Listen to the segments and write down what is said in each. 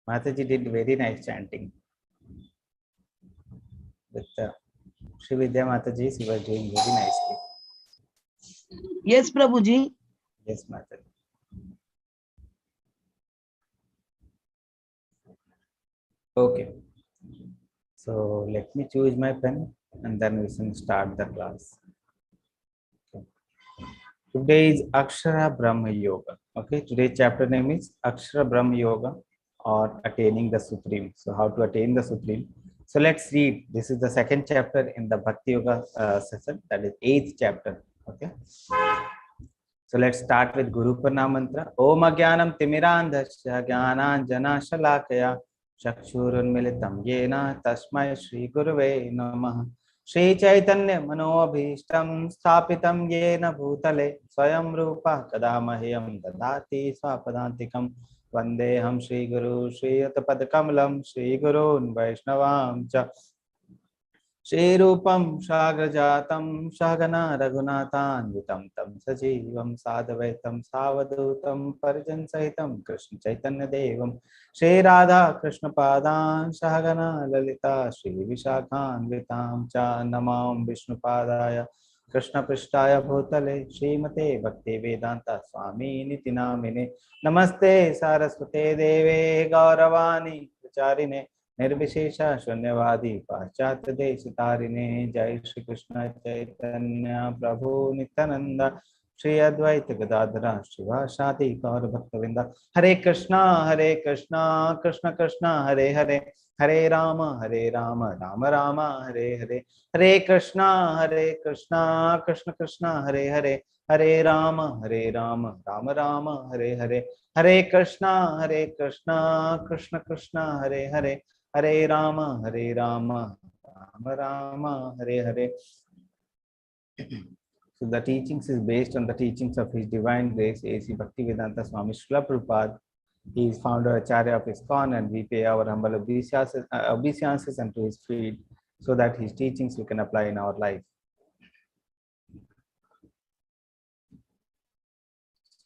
Mataji did very nice chanting. With Sri Vidya Mataji, she was doing very nicely. Yes, Prabhuji. Yes, Mataji. Okay. So let me choose my pen and then we can start the class. Okay. Today is Akshara Brahma Yoga. Okay, today's chapter name is Akshara Brahma Yoga or Attaining the Supreme. So how to attain the Supreme. So let's read. This is the second chapter in the Bhakti Yoga session, that is 8th chapter. Okay. So let's start with Guru Pranam mantra. Om Agyanam Timirandhasya Jnananjana Shalakaya Chakshurunmilitam Yena Tasmai Shri Guruve Namah. Shri Chaitanya Manobhishtam Sthapitam Yena Bhutale Swayam Rupa Kadamahyam Dadati Swapadantikam Vandeham Shri Guru Shri Yatapadakamalam Shri Gurun Vaishnavam Cha Shri Rupam Shagrajatam Shagana Raghunathanvitam Tam Sajivam Sadavaitam Savadutam Parijan Sahitam Krishna Chaitanya Devam Shri Radha Krishna Padan Shagana Lalita Shri Vishakhanvitam Cha Namam Vishnu Padaya Krishna Prishtaya Bhutale Srimate Bhakti Vedanta Swami Niti Namine Namaste Saraswate Deve Gauravani Pracharine Nirvishesha Shunyavadi Paschatya Deshitharine Jai Shri Krishna Chaitanya Prabhu Nityananda Shri Advaita Gadadhara Shivasati Gaur Bhaktavinda Hare Krishna Krishna Krishna Hare Hare Hare Rama Rama Rama Hare Hare Hare Krishna Krishna Krishna Hare Hare Hare Rama Rama Rama Hare Hare Hare Krishna Krishna Krishna Hare Hare Hare Rama Rama Rama Hare Hare. So the teachings is based on the teachings of His Divine Grace A.C. Bhaktivedanta Swami Srila Prabhupada. He is founder Acharya of ISKCON, and we pay our humble obeisances unto his feet so that his teachings we can apply in our life.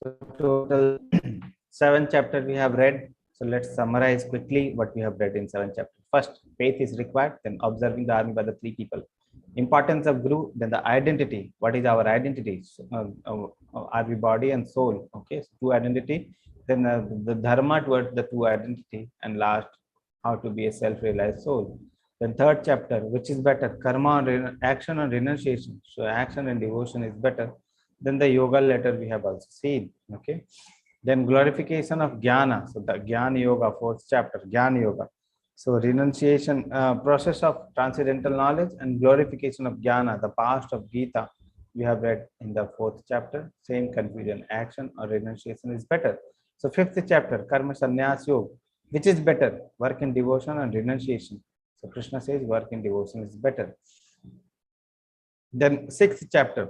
So total 7 chapters we have read. So let's summarize quickly what we have read in 7 chapters. First, faith is required, then observing the army by the 3 people. Importance of Guru, then the identity. What is our identity? Are we body and soul? Okay, so 2 identity. Then the dharma towards the 2 identity, and last, how to be a self-realized soul. Then 3rd chapter, which is better, karma or action or renunciation. So action and devotion is better. Then the yoga letter we have also seen. Okay. Then glorification of jnana. So the jnana yoga, 4th chapter, jnana yoga. So renunciation, process of transcendental knowledge, and glorification of jnana, the past of Gita, we have read in the 4th chapter. Same confusion, action or renunciation is better. So 5th chapter, karma sannyas yoga, which is better, work in devotion and renunciation. So Krishna says work in devotion is better. Then 6th chapter,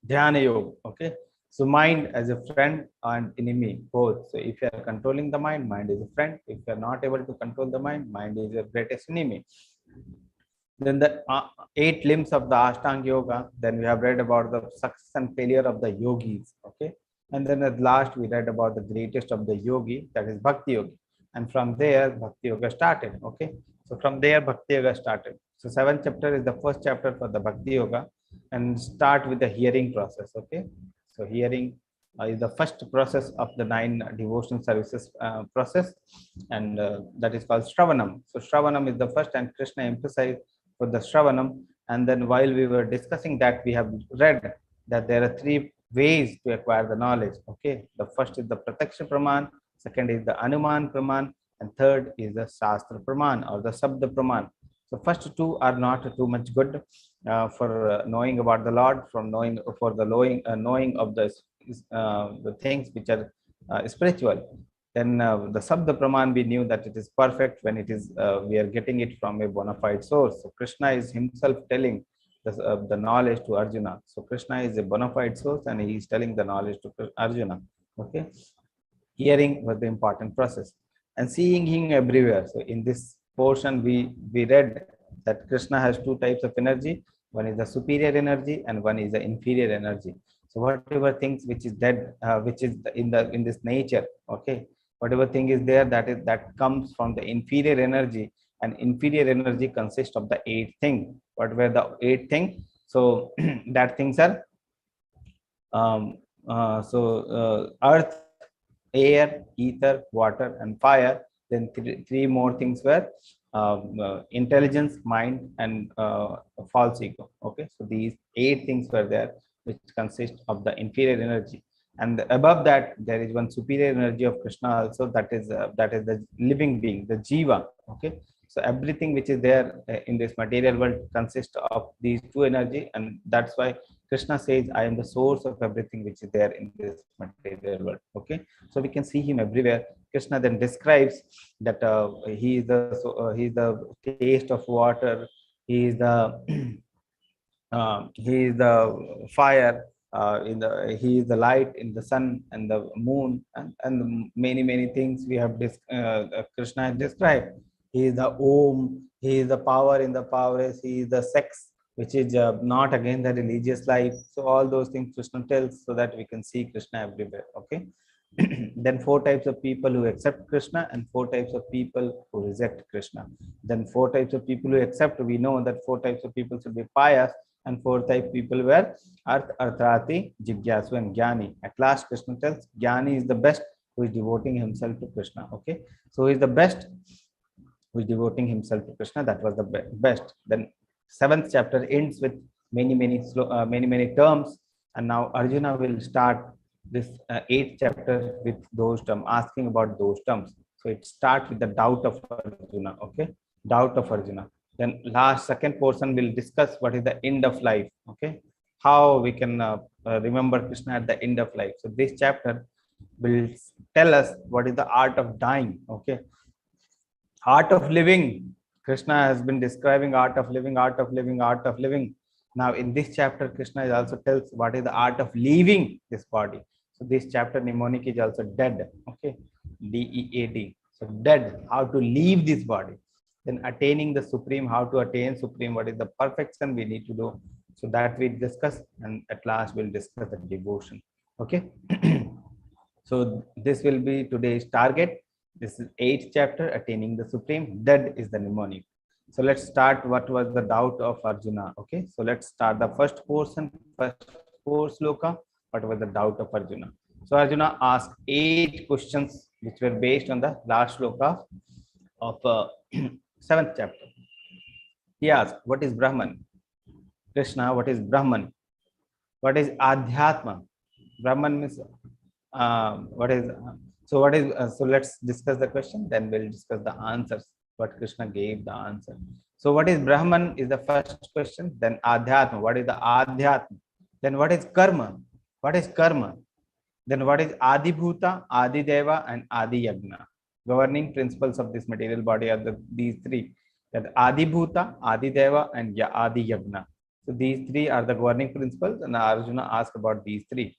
dhyana yoga. Okay, so mind as a friend and enemy both. So if you are controlling the mind, mind is a friend. If you are not able to control the mind, mind is your greatest enemy. Then the 8 limbs of the Ashtanga Yoga. Then we have read about the success and failure of the yogis. Okay, and then at last we read about the greatest of the yogi, that is Bhakti Yogi. And from there Bhakti Yoga started. Okay, so from there Bhakti Yoga started. So 7th chapter is the first chapter for the Bhakti Yoga, and start with the hearing process. Okay, so hearing is the first process of the 9 devotional services process, and that is called Shravanam. So Shravanam is the first, and Krishna emphasized for the Shravanam. And then while we were discussing that, we have read that there are 3 ways to acquire the knowledge. Okay, the first is the Prataksha Praman, second is the Anuman Praman, and third is the Shastra Praman or the Sabda Praman. So first 2 are not too much good for knowing about the Lord, from knowing for the knowing of the things which are spiritual. Then the Sabda Praman, we knew that it is perfect when it is we are getting it from a bona fide source. So Krishna is himself telling the knowledge to Arjuna. So Krishna is a bona fide source, and he is telling the knowledge to Arjuna. Okay, hearing was the important process, and seeing him everywhere. So in this portion we read that Krishna has 2 types of energy. One is the superior energy and one is the inferior energy. So whatever things which is dead, which is in this nature, okay, Whatever thing is there, that comes from the inferior energy, and inferior energy consists of the 8 things. What were the 8 things? So that things are um, earth, air, ether, water, and fire. Then three more things were intelligence, mind, and false ego. Okay, so these 8 things were there, which consist of the inferior energy. And above that, there is one superior energy of Krishna also. That is the living being, the jiva. Okay, so everything which is there in this material world consists of these two energy, and that's why Krishna says, I am the source of everything which is there in this material world. Okay, so we can see him everywhere. Krishna then describes that he is the taste of water, he is the he is the fire, he is the light in the sun and the moon, and many things we have Krishna has described. He is the Om, he is the power in the powerless, he is the sex which is not against the religious life. So all those things Krishna tells, so that we can see Krishna everywhere. Okay. Then 4 types of people who accept Krishna, and 4 types of people who reject Krishna. Then 4 types of people who accept, we know that 4 types of people should be pious, and 4 type people were Arthrati, Jigyasu, and Jnani. At last, Krishna tells Jnani is the best, who is devoting himself to Krishna. Okay, so he is the best who is devoting himself to Krishna. That was the best. Then 7th chapter ends with many terms, and now Arjuna will start this 8th chapter with those terms, asking about those terms. So it starts with the doubt of Arjuna. Okay, doubt of Arjuna. Then last second portion will discuss what is the end of life. Okay, how we can remember Krishna at the end of life. So this chapter will tell us what is the art of dying. Okay, art of living. Krishna has been describing art of living, art of living, art of living. Now in this chapter, Krishna is also tells what is the art of leaving this body. So this chapter mnemonic is also dead. Okay, dead. So dead, how to leave this body. Then attaining the supreme, how to attain supreme, what is the perfection we need to do. So that we discuss, and at last we'll discuss the devotion. Okay. So this will be today's target. This is 8th chapter, attaining the supreme. Dead is the mnemonic. So let's start. What was the doubt of Arjuna? Okay, so let's start the first portion, first 4 sloka. What was the doubt of Arjuna? So Arjuna asked 8 questions which were based on the last sloka of 7th chapter. He asked, what is Brahman? Krishna, what is Brahman? What is Adhyatma? Brahman means what is so let's discuss the question, then we'll discuss the answers, what Krishna gave the answer. So what is Brahman is the first question. Then Adhyatma, what is the Adhyatma? Then what is Karma? What is Karma? Then what is Adi Bhuta, Adi Deva, and Adi Yagna? Governing principles of this material body are these 3, that Adi Bhuta, Adi Deva, and Adi Yagna. So these 3 are the governing principles, and Arjuna asked about these 3.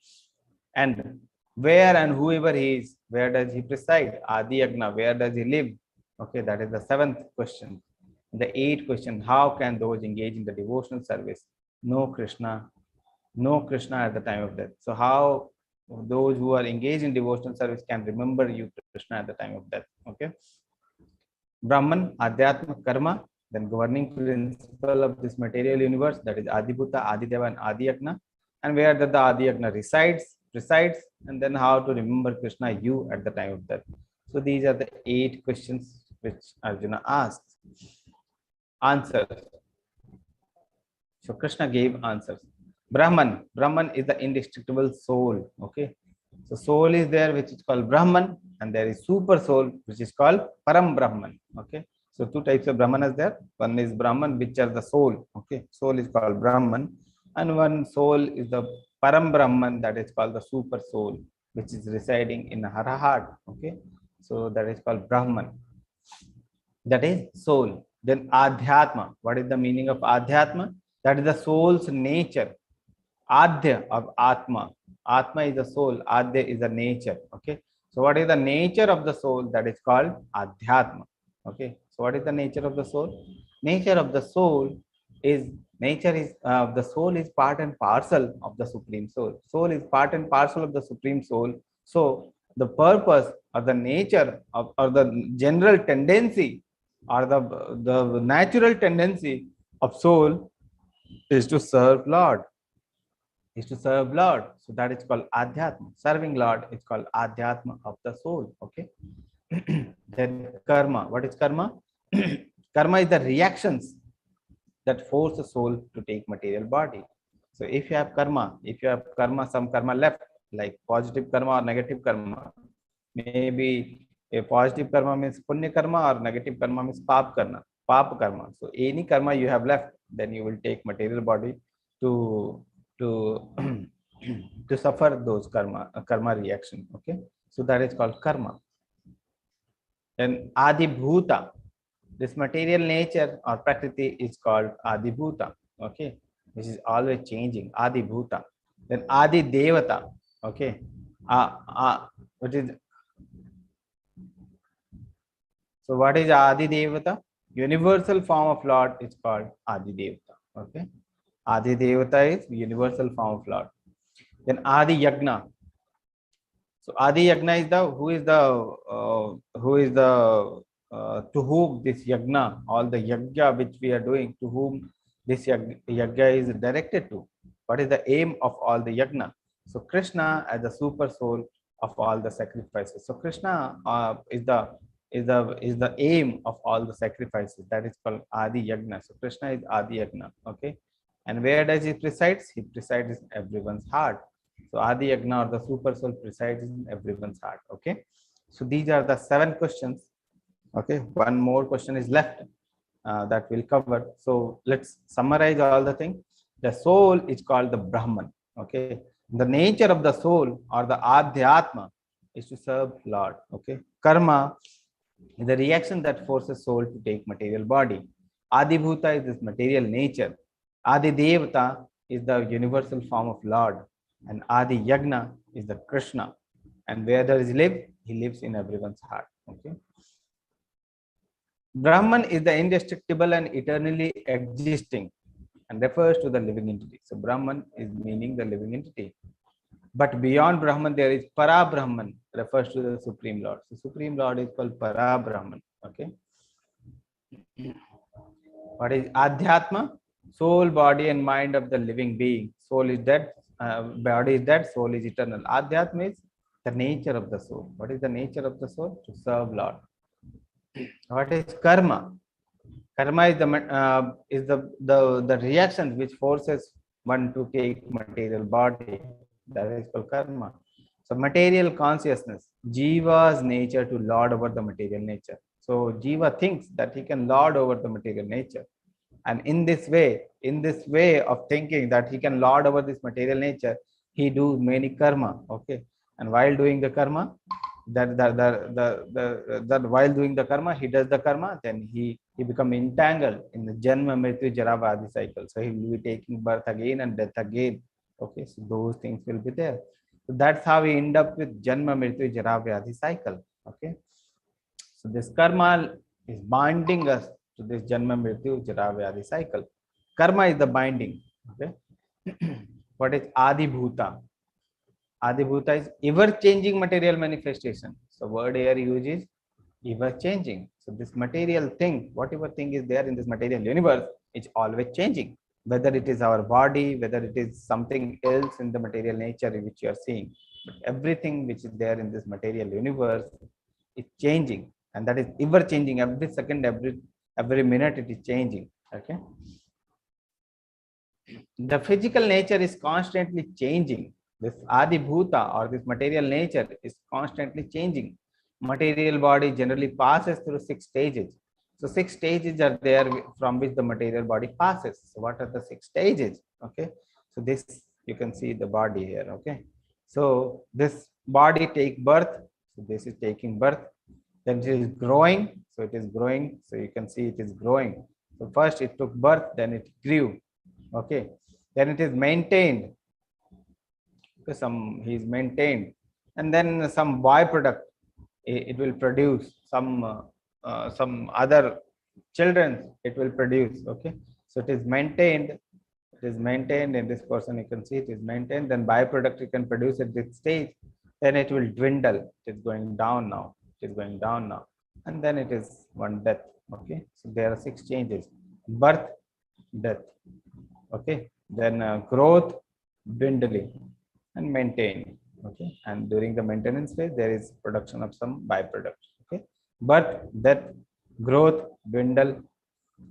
And where and whoever he is, where does he preside? Adi Yagna, where does he live? Okay, that is the 7th question. The 8th question, how can those engage in the devotional service know Krishna at the time of death? So how those who are engaged in devotional service can remember you, Krishna, at the time of death? Okay. Brahman, Adhyatma, Karma, then governing principle of this material universe, that is Adibhuta, Adideva, and Adi Yagna. And where the Adi Yagna resides, and then how to remember Krishna, you, at the time of death. So these are the 8 questions which Arjuna asked. Answers. So Krishna gave answers. Brahman is the indestructible soul. Okay, so soul is there, which is called Brahman, and there is super soul, which is called Param Brahman. Okay, so 2 types of Brahman is there. One is Brahman, which are the soul. Okay, soul is called Brahman, and one soul is the Param Brahman, that is called the super soul, which is residing in her heart. Okay, so that is called Brahman. That is soul. Then Adhyatma. What is the meaning of Adhyatma? That is the soul's nature. Adhya of Atma. Atma is the soul. Adhya is the nature. Okay. So what is the nature of the soul? That is called Adhyatma. Okay. So what is the nature of the soul? Nature of the soul is the soul is part and parcel of the supreme soul. Soul is part and parcel of the supreme soul. So the purpose or the nature of, or the general tendency or the natural tendency of soul is to serve Lord. Is to serve Lord. So that is called Adhyatma. Serving Lord is called Adhyatma of the soul. Okay. Then karma. What is karma? Karma is the reactions that force the soul to take material body. So if you have karma, some karma left, like positive karma or negative karma, maybe a positive karma means punya karma or negative karma means pap karma. So any karma you have left, then you will take material body to to to suffer those karma reaction. Okay, so that is called karma. Then adi bhuta, this material nature or prakriti is called adi bhuta. Okay, which is always changing, adi bhuta. Then adi devata. Okay, which is, so what is adi devata? Universal form of Lord is called adi devata. Okay, adi devata is universal form of Lord. Then adi yagna. So adi yagna is the to whom this yagna, all the yagya which we are doing, to whom this yagya is directed to. What is the aim of all the yagna? So Krishna as the super soul of all the sacrifices. So Krishna is the aim of all the sacrifices. That is called adi yagna. So Krishna is adi yagna. Okay, and where does he presides? He presides in everyone's heart. So Adi Yagna or the super soul presides in everyone's heart. Okay. So these are the 7 questions. Okay. One more question is left that we'll cover. So let's summarize all the things. The soul is called the Brahman. Okay. The nature of the soul or the Adhyatma is to serve Lord. Okay. Karma is the reaction that forces soul to take material body. Adi Bhuta is this material nature. Adi Devata is the universal form of Lord. And Adi Yagna is the Krishna. And where there is live, he lives in everyone's heart. Okay. Brahman is the indestructible and eternally existing and refers to the living entity. So Brahman is meaning the living entity. But beyond Brahman, there is Para Brahman, refers to the Supreme Lord. So Supreme Lord is called Para Brahman. Okay. What is Adhyatma? Soul, body, and mind of the living being. Soul is dead, body is dead, soul is eternal. Adhyatma is the nature of the soul. What is the nature of the soul? To serve Lord. What is karma? Karma is the reaction which forces one to take material body. That is called karma. So material consciousness, Jiva's nature to lord over the material nature. So Jiva thinks that he can lord over the material nature. And in this way of thinking that he can lord over this material nature, he do many karma. Okay. And while doing the karma, that while doing the karma, he does the karma, then he become entangled in the janma mrityu jara vyadhi cycle. So he will be taking birth again and death again. Okay, so those things will be there. So that's how we end up with janma mrityu jara vyadhi cycle. Okay, so this karma is binding us to this janma mrityu jara vyadhi cycle. Karma is the binding. Okay, what is adi bhuta? Adi Bhuta is ever changing material manifestation. So word here used is ever changing. So this material thing, whatever thing is there in this material universe, is always changing. Whether it is our body, whether it is something else in the material nature which you are seeing, but everything which is there in this material universe is changing, and that is ever changing. Every second, every minute, it is changing. Okay. The physical nature is constantly changing. This Adi Bhuta or this material nature is constantly changing. Material body generally passes through 6 stages. So 6 stages are there from which the material body passes. So what are the 6 stages? Okay. So this, you can see the body here. Okay. So this body take birth. So this is taking birth. Then it is growing. So it is growing. So you can see it is growing. So first it took birth, then it grew. Okay, then it is maintained. Okay, he is maintained, and then some byproduct it will produce some other children it will produce. Okay, so it is maintained. It is maintained in this person. You can see it is maintained. Then byproduct you can produce at this stage. then it will dwindle. It is going down now. It is going down now. And then it is one death. Okay. So there are 6 changes: birth, death. Okay. Then growth, dwindling, and maintain. Okay. And during the maintenance phase, there is production of some byproducts. Okay. Birth, death, growth, dwindle,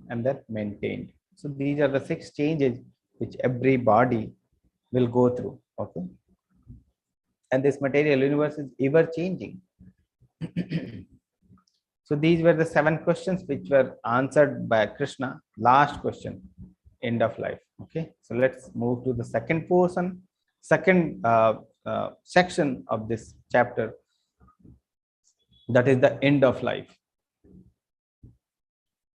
and then maintained. So these are the 6 changes which every body will go through. Okay. And this material universe is ever changing. So these were the 7 questions which were answered by Krishna. Last question, end of life. Okay. So let's move to the second portion, second section of this chapter, that is the end of life.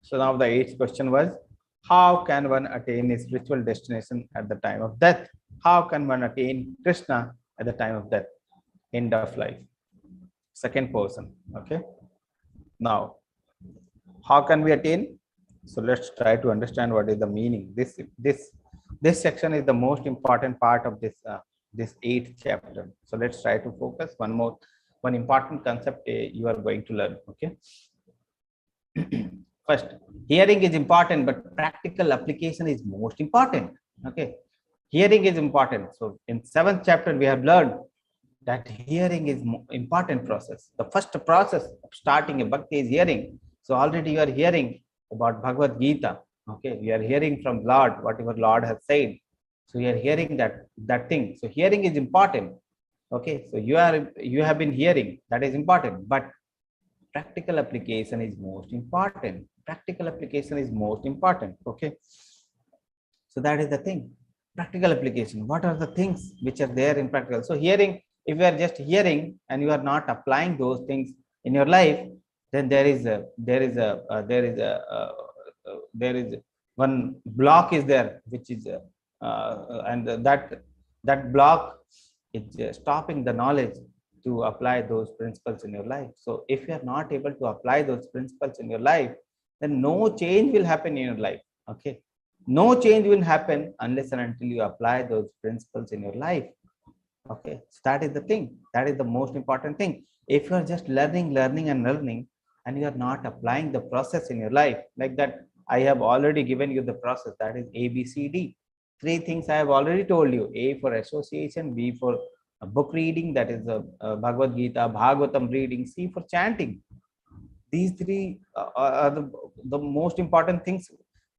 So now the 8th question was, how can one attain a spiritual destination at the time of death? How can one attain Krishna at the time of death, end of life? Second portion. Okay. Now, how can we attain? So let's try to understand what is the meaning. This section is the most important part of this 8th chapter. So let's try to focus one important concept you are going to learn. Okay. First, hearing is important, but practical application is most important. Okay. Hearing is important. So in 7th chapter, we have learned that hearing is important process. The first process of starting a bhakti is hearing. So already you are hearing about Bhagavad Gita. Okay. We are hearing from Lord, whatever Lord has said. So you are hearing that thing. So hearing is important. Okay. So you have been hearing, that is important, but practical application is most important. Practical application is most important. Okay. So that is the thing. Practical application. What are the things which are there in practical? So hearing, if you are just hearing and you are not applying those things in your life, then there is one block is there, which is and that block is stopping the knowledge to apply those principles in your life. So if you are not able to apply those principles in your life, then no change will happen in your life. Okay. No change will happen unless and until you apply those principles in your life. Okay. So that is the thing. That is the most important thing. If you are just learning and you are not applying the process in your life, like that, I have already given you the process, that is ABCD. 3 things I have already told you: A for association, B for book reading, that is Bhagavad Gita, Bhagavatam reading, C for chanting. These 3 are the most important things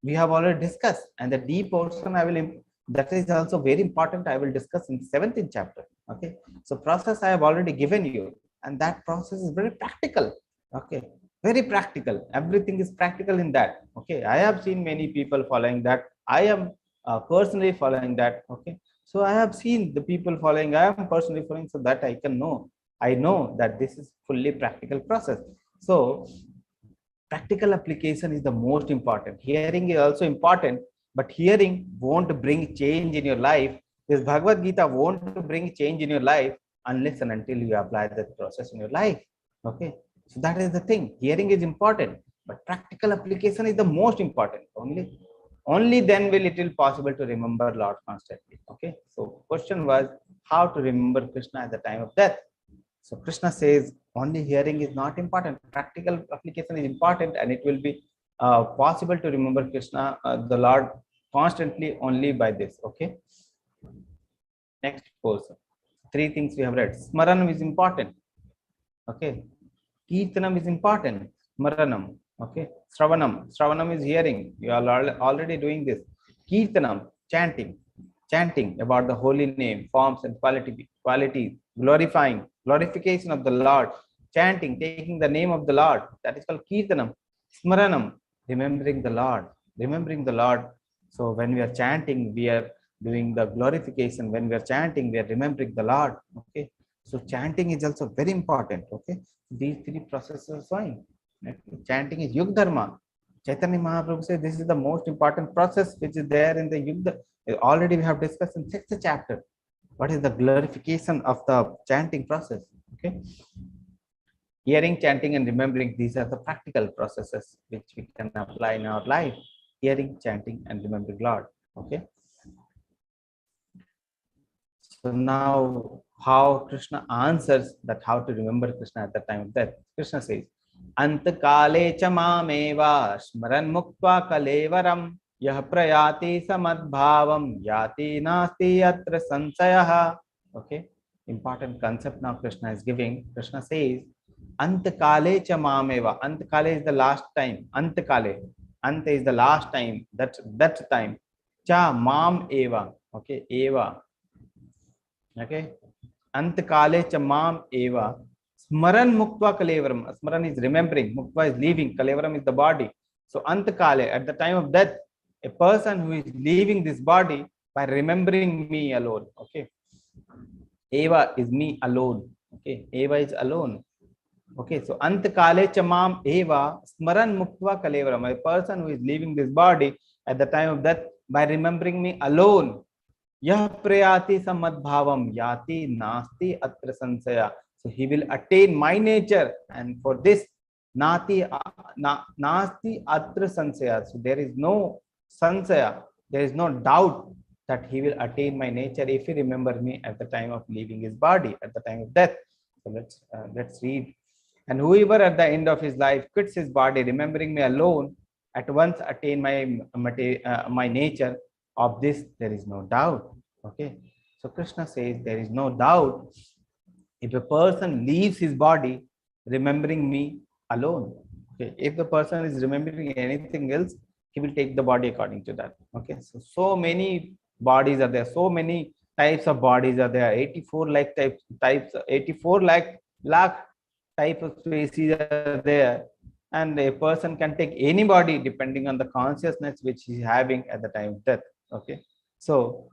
we have already discussed. And the D portion that is also very important, I will discuss in 7th chapter. Okay. So process I have already given you, and that process is very practical. Okay. Very practical. Everything is practical in that. Okay. I have seen many people following that. I am personally following that. Okay. So I have seen the people following, I am personally following, so that I know that this is fully practical process. So practical application is the most important. Hearing is also important, but hearing won't bring change in your life. This Bhagavad Gita won't bring change in your life unless and until you apply that process in your life. Okay. So that is the thing. Hearing is important, but practical application is the most important. Only then will it be possible to remember Lord constantly. Okay. So question was, how to remember Krishna at the time of death? So Krishna says only hearing is not important. Practical application is important, and it will be possible to remember Krishna, the Lord, constantly only by this. Okay. Next portion. 3 things we have read. Smaranam is important. Okay. Kirtanam is important. Smaranam. Okay. Shravanam is hearing. You are already doing this. Kirtanam, chanting about the holy name, forms and qualities, glorification of the Lord, chanting, taking the name of the Lord, that is called Kirtanam. Smaranam, remembering the Lord. So when we are chanting, we are doing the glorification. When we are chanting, we are remembering the Lord. Okay. So chanting is also very important. Okay. These 3 processes are fine. Chanting is Yug Dharma. Chaitanya Mahaprabhu says this is the most important process which is there in the Yuga. Already we have discussed in 6th chapter. What is the glorification of the chanting process? Okay. Hearing, chanting, and remembering, these are the practical processes which we can apply in our life. Hearing, chanting, and remembering Lord. Okay. So now how Krishna answers that how to remember Krishna at the time of death. Krishna says, Antakale cha mameva smaran muktva kalevaram yah prayati samadbhavam yati nasti atra sansayah. Okay, important concept now Krishna is giving. Krishna says, Antakale cha mameva. Antakale is the last time. Antakale. Anta is the last time. That time. Cha mam eva. Okay, eva. Okay. Antakale chamam eva. Smaran muktva kalevaram. Smaran is remembering. Muktva is leaving. Kalevaram is the body. So Antakale, at the time of death, a person who is leaving this body by remembering me alone. Okay. Eva is me alone. Okay. Eva is alone. Okay. So Antakale chamam eva. Smaran muktva kalevaram. A person who is leaving this body at the time of death by remembering me alone. Yah prayati samadbhavam yati nasti atra sansaya. So he will attain my nature, and for this nasti atra sansaya. So there is no sansaya, there is no doubt that he will attain my nature if he remembers me at the time of leaving his body, at the time of death. So let's read. And whoever at the end of his life quits his body, remembering me alone, at once attain my nature. Of this, there is no doubt. Okay. So Krishna says there is no doubt if a person leaves his body remembering me alone. Okay. If the person is remembering anything else, he will take the body according to that. Okay. So many bodies are there. So many types of bodies are there. 84 lakh types. 84 lakh type of species are there. And a person can take any body depending on the consciousness which he is having at the time of death. Okay. So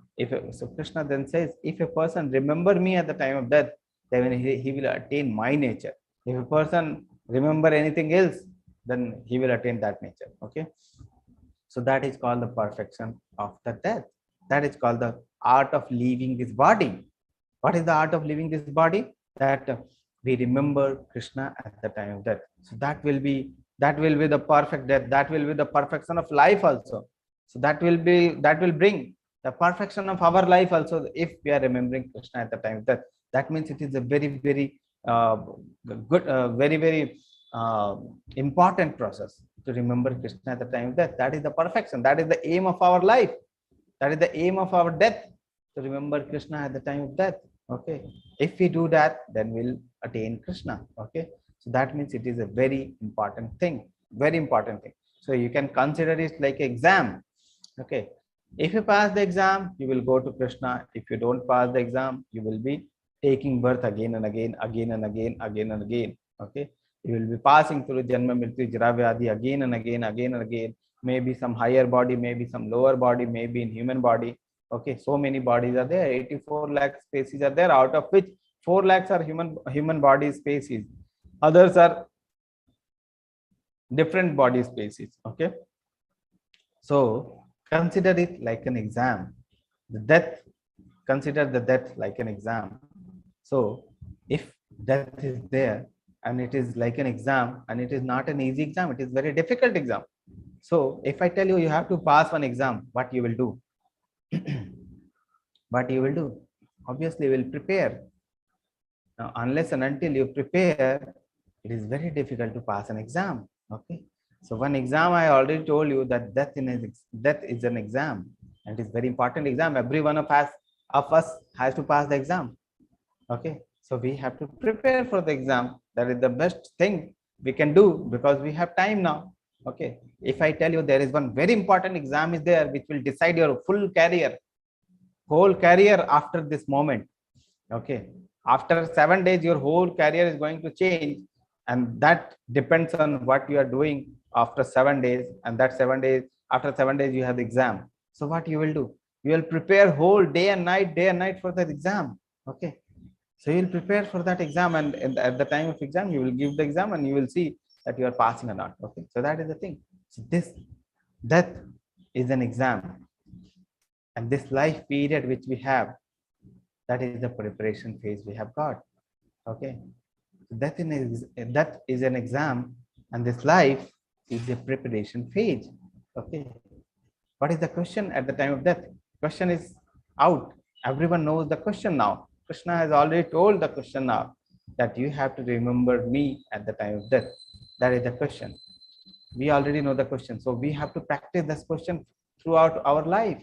Krishna then says, if a person remember me at the time of death, then he will attain my nature. If a person remember anything else, then he will attain that nature. Okay. So that is called the perfection of the death. That is called the art of leaving this body. What is the art of leaving this body? That we remember Krishna at the time of death. So that will be the perfect death. That will be the perfection of life also. So that will bring the perfection of our life also if we are remembering Krishna at the time of death. That means it is a very, very good, very, very important process to remember Krishna at the time of death. That is the perfection. That is the aim of our life. That is the aim of our death, to remember Krishna at the time of death. Okay. If we do that, then we'll attain Krishna. Okay. So that means it is a very important thing. Very important thing. So you can consider it like an exam. Okay. If you pass the exam, you will go to Krishna. If you don't pass the exam, you will be taking birth again and again, again and again, again and again. Okay. You will be passing through Janma Mrityu Jara Vyadhi again and again, again and again. Maybe some higher body, maybe some lower body, maybe in human body. Okay, so many bodies are there. 84 lakh species are there, out of which 4 lakhs are human body species. Others are different body species. Okay, so consider it like an exam. The death, consider the death like an exam. So if death is there and it is like an exam, and it is not an easy exam, it is very difficult exam. So if I tell you you have to pass one exam, what you will do? What you will do? Obviously, you will prepare. Now, unless and until you prepare, it is very difficult to pass an exam. Okay. So one exam, I already told you that death is an exam, and it is very important exam. Every one of us has to pass the exam. Okay. So we have to prepare for the exam. That is the best thing we can do because we have time now. Okay. If I tell you there is one very important exam is there which will decide your full career, whole career after this moment. Okay. After 7 days, your whole career is going to change. And that depends on what you are doing after 7 days. And that 7 days, after 7 days, you have the exam. So what you will do? You will prepare whole day and night for that exam. Okay. So you will prepare for that exam, and at the time of exam, you will give the exam and you will see that you are passing or not. Okay. So that is the thing. So this death is an exam. And this life period which we have, that is the preparation phase we have got. Okay. That is an exam, and this life is a preparation phase. Okay. What is the question at the time of death? Question is out. Everyone knows the question now. Krishna has already told the question now that you have to remember me at the time of death. That is the question. We already know the question. So we have to practice this question throughout our life.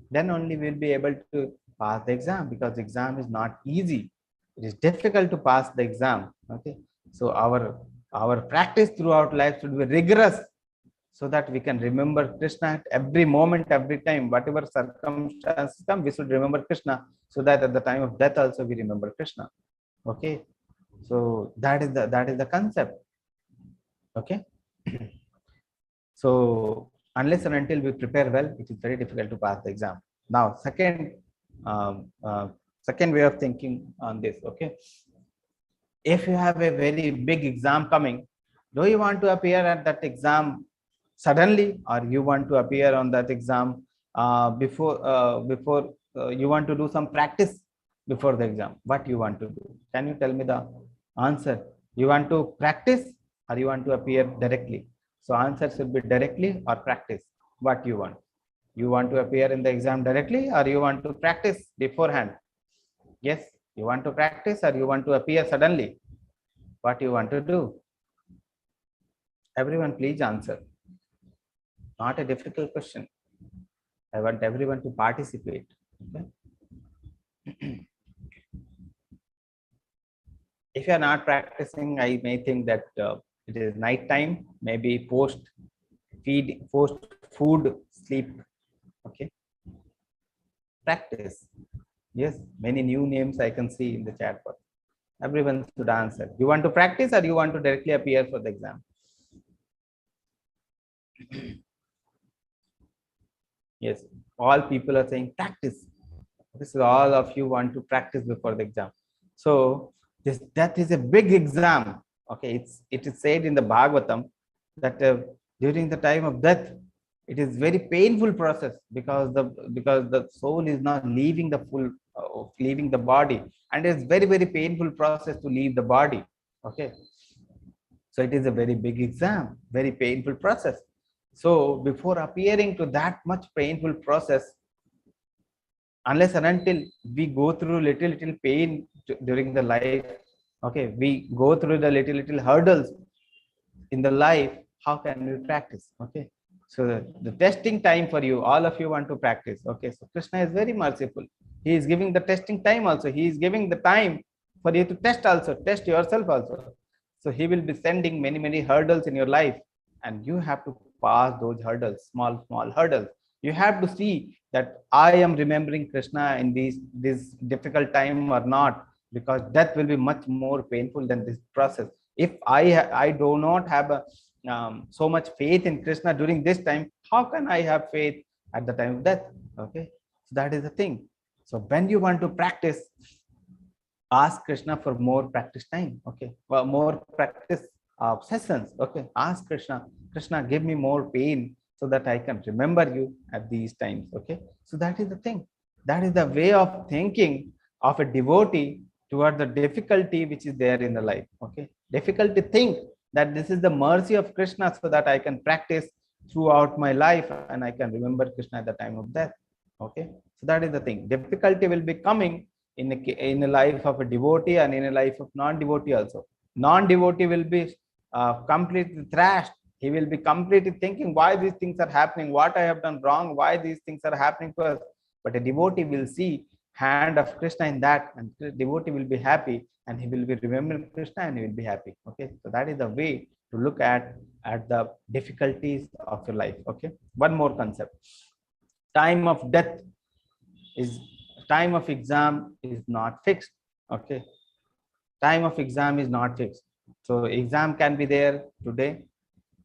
Then only we'll be able to pass the exam, because exam is not easy. It is difficult to pass the exam. Okay. So our practice throughout life should be rigorous, so that we can remember Krishna at every moment, every time, whatever circumstances come, we should remember Krishna, so that at the time of death also we remember Krishna. Okay. So that is the concept. Okay. So unless and until we prepare well, it is very difficult to pass the exam. Now, um, uh, second way of thinking on this. Okay, if you have a very big exam coming, do you want to appear at that exam suddenly, or you want to appear on that exam before you want to do some practice before the exam? What you want to do? Can you tell me the answer? You want to practice, or you want to appear directly? So answer should be directly or practice. What you want? You want to appear in the exam directly, or you want to practice beforehand? Yes, you want to practice, or you want to appear suddenly? What you want to do? Everyone, please answer. Not a difficult question. I want everyone to participate. Okay? If you are not practicing, I may think that it is night time, maybe post food, sleep. Okay, practice. Yes, many new names I can see in the chat box. Everyone should answer. You want to practice, or you want to directly appear for the exam? Yes, all people are saying practice. This is all of you want to practice before the exam. So that is a big exam. Okay, it is said in the Bhagavatam that during the time of death, it is very painful process, because the soul is not leaving leaving the body, and it's very painful process to leave the body. Okay, so it is a very big exam, very painful process. So before appearing to that much painful process, unless and until we go through little pain during the life, okay, we go through the little hurdles in the life, how can we practice? Okay, so the testing time for you, all of you want to practice. Okay, so Krishna is very merciful. He is giving the testing time also. He is giving the time for you to test also, test yourself also. So he will be sending many hurdles in your life, and you have to pass those hurdles, small hurdles. You have to see that I am remembering Krishna in this difficult time or not, because death will be much more painful than this process. If I do not have so much faith in Krishna during this time, how can I have faith at the time of death? Okay, so that is the thing. So when you want to practice, ask Krishna for more practice time. Okay, well, more practice sessions. Okay, ask Krishna, give me more pain so that I can remember you at these times. Okay, so that is the thing. That is the way of thinking of a devotee toward the difficulty which is there in the life. Okay, difficulty, think that this is the mercy of Krishna, so that I can practice throughout my life and I can remember Krishna at the time of death. Okay, so that is the thing. Difficulty will be coming in a life of a devotee and in a life of non-devotee also. Non-devotee will be completely thrashed. He will be completely thinking why these things are happening, what I have done wrong, why these things are happening to us. But a devotee will see hand of Krishna in that, and the devotee will be happy, and he will be remembering Krishna, and he will be happy. Okay, so that is the way to look at the difficulties of your life. Okay, one more concept. Time of death is time of exam is not fixed. Okay, time of exam is not fixed. So exam can be there today,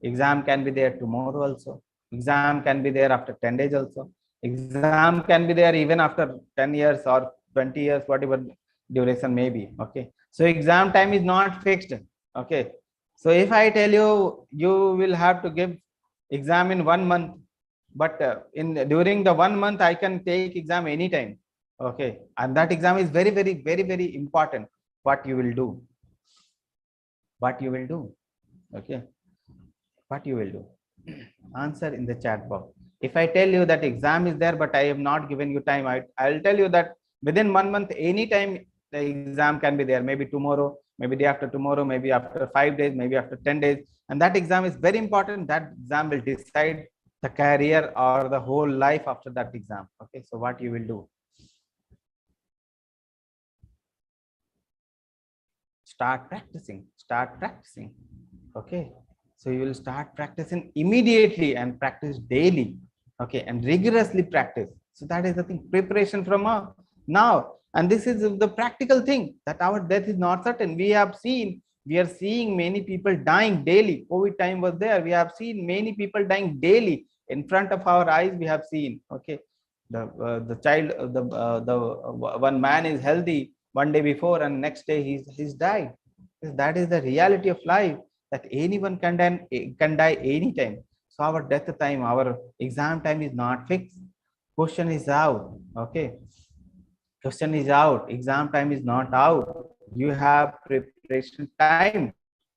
exam can be there tomorrow also, exam can be there after 10 days also, exam can be there even after 10 years or 20 years, whatever duration may be. Okay, so exam time is not fixed. Okay, so if I tell you you will have to give exam in 1 month, but in during the 1 month I can take exam anytime. Okay, and that exam is very important. What you will do? What you will do? Okay, what you will do? Answer in the chat box. If I tell you that exam is there but I have not given you time, I'll tell you that Within 1 month, anytime the exam can be there, maybe tomorrow, maybe day after tomorrow, maybe after 5 days, maybe after 10 days. And that exam is very important. That exam will decide the career or the whole life after that exam. Okay, so what you will do? Start practicing. Okay, so you will start practicing immediately and practice daily. Okay, and rigorously practice. So that is the thing, preparation from now. And this is the practical thing, that our death is not certain. We are seeing many people dying daily. COVID time was there. We have seen many people dying daily in front of our eyes. We have seen. Okay, the child, one man is healthy one day before, and next day he's died. That is the reality of life, that anyone can die anytime. So our death time, our exam time is not fixed. Question is out. Okay, question is out. Exam time is not out. You have preparation time.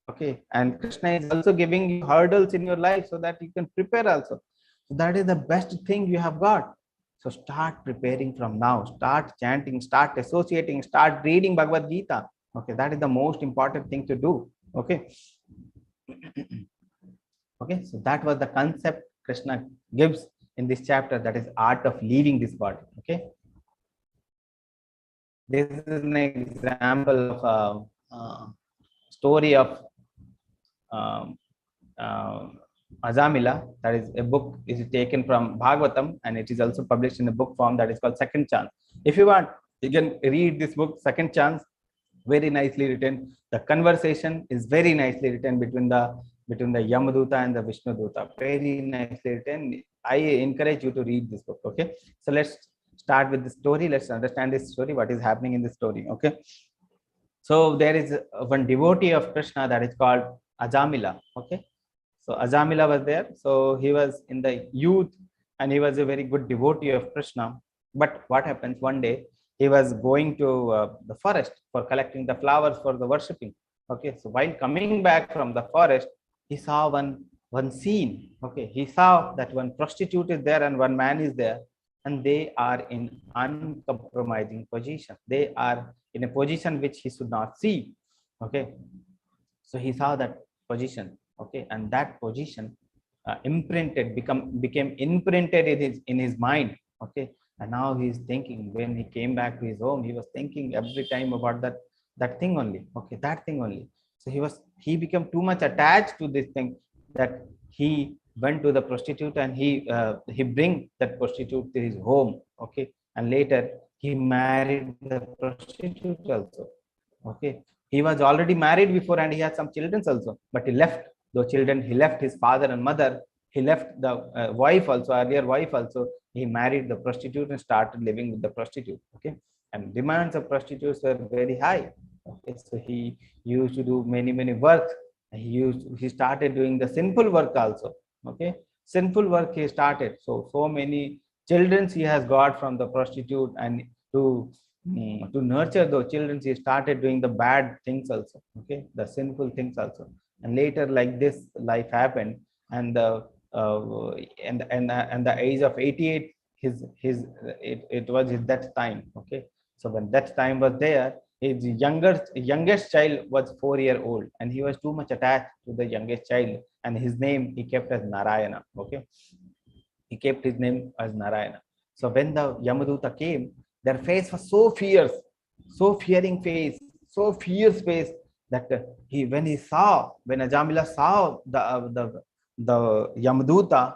Okay, and Krishna is also giving you hurdles in your life so that you can prepare also. So that is the best thing you have got. So start preparing from now. Start chanting, start associating, start reading Bhagavad Gita. Okay, that is the most important thing to do. Okay. Okay, so that was the concept Krishna gives in this chapter, that is art of leaving this body. Okay, this is an example of story of um, uh, Azamila. That is a book is taken from Bhagavatam, and it is also published in a book form that is called Second Chance. If you want, you can read this book, Second Chance. Very nicely written. The conversation is very nicely written between the Yamaduta and the Vishnu Duta. Very nicely written. I encourage you to read this book. Okay, so let's start with the story. Let's understand this story. What is happening in this story? Okay, so there is one devotee of Krishna that is called Ajamila. Okay, so Ajamila was there. So he was in the youth, and he was a very good devotee of Krishna. But what happens one day? He was going to the forest for collecting the flowers for the worshipping. Okay, so while coming back from the forest, he saw one scene. Okay, he saw that one prostitute is there and one man is there, and they are in uncompromising position. They are in a position which he should not see. Okay, so he saw that position. Okay, and that position became imprinted in his mind. Okay, and now he's thinking, when he came back to his home, he was thinking every time about that thing only. Okay, that thing only. So he became too much attached to this thing, that he went to the prostitute, and he bring that prostitute to his home. Okay, and later he married the prostitute also. Okay, he was already married before, and he had some children also, but he left those children. He left his father and mother. He left the wife also, earlier wife also. He married the prostitute and started living with the prostitute. Okay, and demands of prostitutes were very high. Okay, so he used to do many work. He started doing the sinful work also. Okay, sinful work he started. So many children he has got from the prostitute, and to nurture those children, he started doing the bad things also. Okay, the sinful things also. And later, like this, life happened, and the and the age of 88, it was his death time. Okay, so when that time was there, his youngest child was 4 year old, and he was too much attached to the youngest child, and his name he kept as Narayana. Okay, he kept his name as Narayana. So when the Yamaduta came, their face was so fierce, so fearing face, so fierce face, that when Ajamila saw the Yamaduta,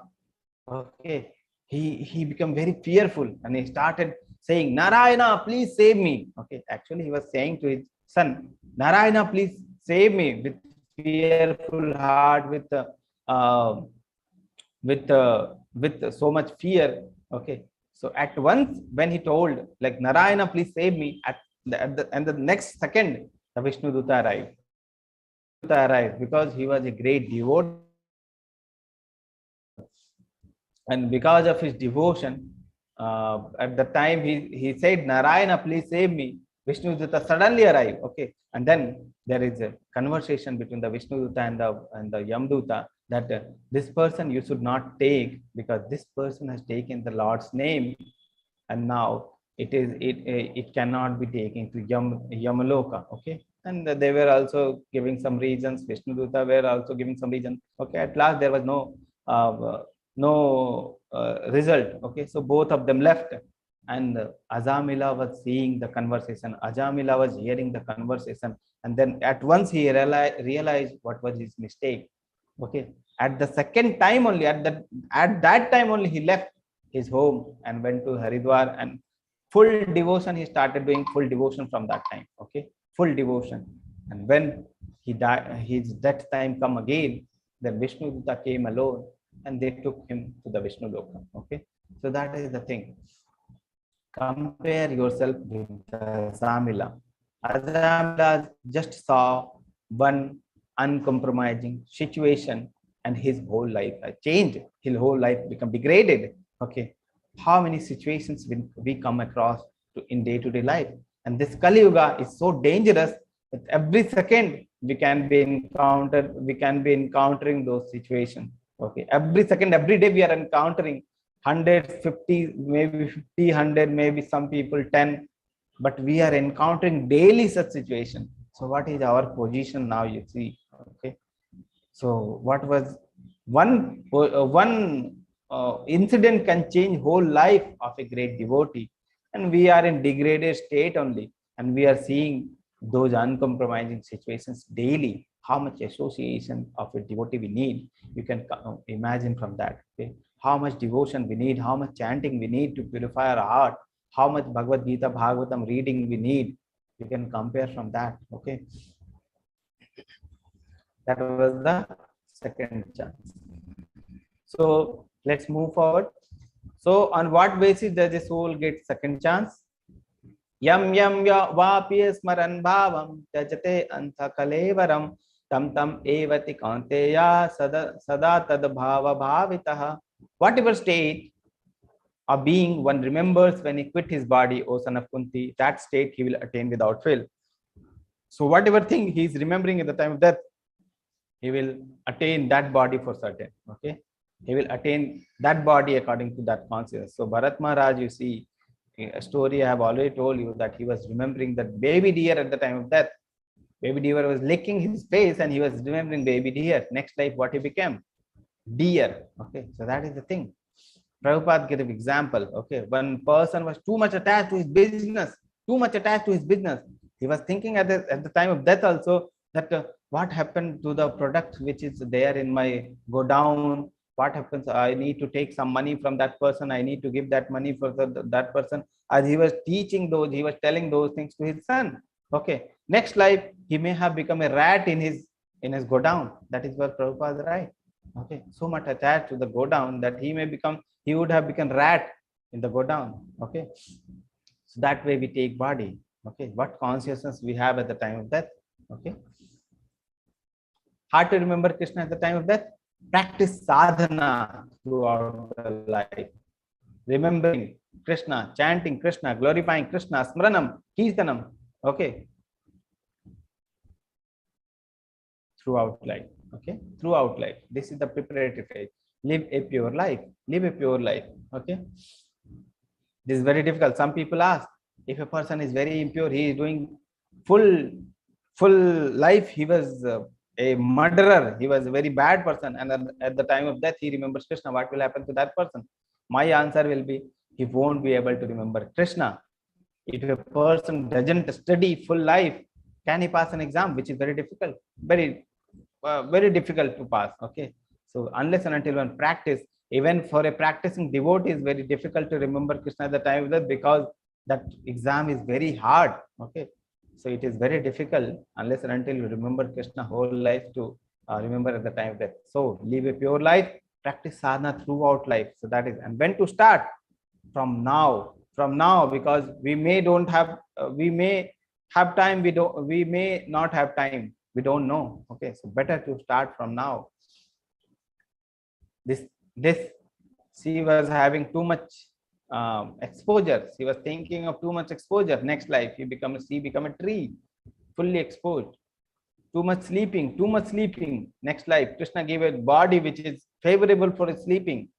okay, he became very fearful, and he started saying, Narayana, please save me. Okay, actually he was saying to his son, Narayana, please save me, with fearful heart, uh, with so much fear. Okay, so at once when he told, like, Narayana, please save me, and the next second the Vishnu Duta arrived, because he was a great devotee, and because of his devotion, at the time he said, Narayana, please save me, Vishnu Duta suddenly arrived. Okay, and then there is a conversation between the Vishnu Duta and the Yamduta, that this person you should not take, because this person has taken the Lord's name, and now it cannot be taken to Yamaloka. Okay, and they were also giving some reasons. Vishnu Duta were also giving some reasons. Okay, at last there was no result. Okay, so both of them left, and Azamila was seeing the conversation. Azamila was hearing the conversation, and then at once he realized what was his mistake. Okay, at the second time only, at that time only, he left his home and went to Haridwar, and full devotion he started doing full devotion from that time. Okay, full devotion. And when he died, his death time come again, then Vishnu Dutta came alone and they took him to the Vishnu Loka. Okay, so that is the thing. Compare yourself with Azamila. Azamila just saw one uncompromising situation and his whole life changed. His whole life become degraded. Okay, how many situations we come across in day-to-day life? And this Kali Yuga is so dangerous that every second we can be encountering those situations. Okay, every second, every day we are encountering 100, 50, maybe 50, 100, maybe some people 10, but we are encountering daily such situation. So what is our position now, you see? Okay, so what was one incident can change whole life of a great devotee, and we are in degraded state only, and we are seeing those uncompromising situations daily. How much association of a devotee we need, you can imagine from that. Okay, how much devotion we need, how much chanting we need to purify our heart, how much Bhagavad Gita Bhagavatam reading we need. You can compare from that. Okay, that was the second chance. So let's move forward. So on what basis does the soul get second chance? Yam yam vapi smaran bhavam tajate anta kalevaram tam tam evati kanteya sada tad bhava bhavitah. Whatever state of being one remembers when he quit his body, O son of Kunti, that state he will attain without fail. So whatever thing he is remembering at the time of death, he will attain that body for certain. Okay, he will attain that body according to that consciousness. So Bharat Maharaj, you see, a story I have already told you, that he was remembering that baby deer at the time of death. Baby deer was licking his face and he was remembering baby deer. Next life, what he became? Deer. Okay, so that is the thing. Prabhupada gave an example. Okay, one person was too much attached to his business, too much attached to his business. He was thinking at the time of death also that what happened to the product which is there in my go down? What happens? I need to take some money from that person. I need to give that money for that person. As he was teaching those, he was telling those things to his son. Okay, next life he may have become a rat in his go down. That is what Prabhupada right. Okay, so much attached to the go down that he would have become rat in the go down. Okay, so that way we take body. Okay, what consciousness we have at the time of death. Okay, how to remember Krishna at the time of death? Practice sadhana throughout the life, remembering Krishna, chanting Krishna, glorifying Krishna, smaranam, kirtanam. Okay, throughout life. Okay, throughout life. This is the preparatory phase. Live a pure life. Live a pure life. Okay, this is very difficult. Some people ask, if a person is very impure, he is doing full life, he was a murderer, he was a very bad person, and at the time of death he remembers Krishna, what will happen to that person? My answer will be, he won't be able to remember Krishna. If a person doesn't study full life, can he pass an exam, which is very difficult, very difficult to pass. Okay, so unless and until one practice, even for a practicing devotee, is very difficult to remember Krishna at the time of death, because that exam is very hard. Okay, so it is very difficult unless and until you remember Krishna whole life to remember at the time of death. So live a pure life, practice sadhana throughout life. So that is, and when to start? From now, because we may have time, we may not have time, we don't know. Okay, so better to start from now. This she was having too much exposure, she was thinking of too much exposure. Next life she become a tree, fully exposed. Too much sleeping. Next life Krishna gave a body which is favorable for sleeping.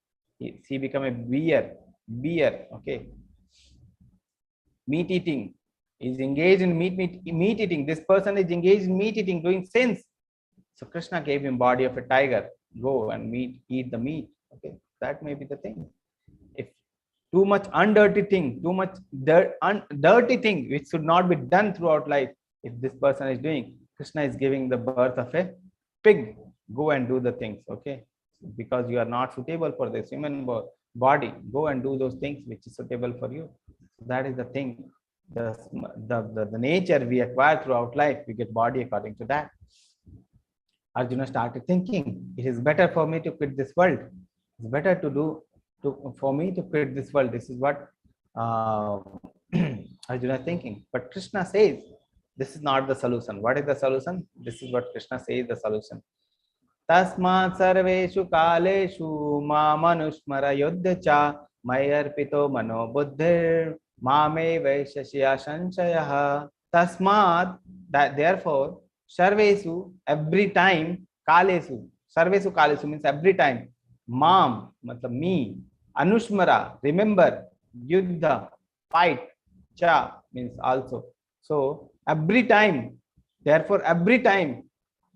She become a bear. Okay, meat eating. Is engaged in meat eating. This person is engaged in meat eating, doing sins. So Krishna gave him body of a tiger. Go and eat the meat. Okay, that may be the thing. If too much undirty thing, too much dirty thing, which should not be done throughout life, if this person is doing, Krishna is giving the birth of a pig. Go and do the things. Okay, because you are not suitable for this human body. Go and do those things which is suitable for you. That is the thing. The nature we acquire throughout life, we get body according to that. Arjuna started thinking, it is better for me to quit this world. It's better for me to quit this world. This is what Arjuna is thinking. But Krishna says, this is not the solution. What is the solution? This is what Krishna says the solution. Tasmat sarveshu kaleshu mamanusmara yodhya mayarpito mano buddhir mame vaishashya sanchayah. Tasmat, that therefore, sarvesu, every time, kalesu, sarvesu kalesu means every time, mam, matlab me, anushmara, remember, yuddha, fight, cha means also. So every time, therefore every time,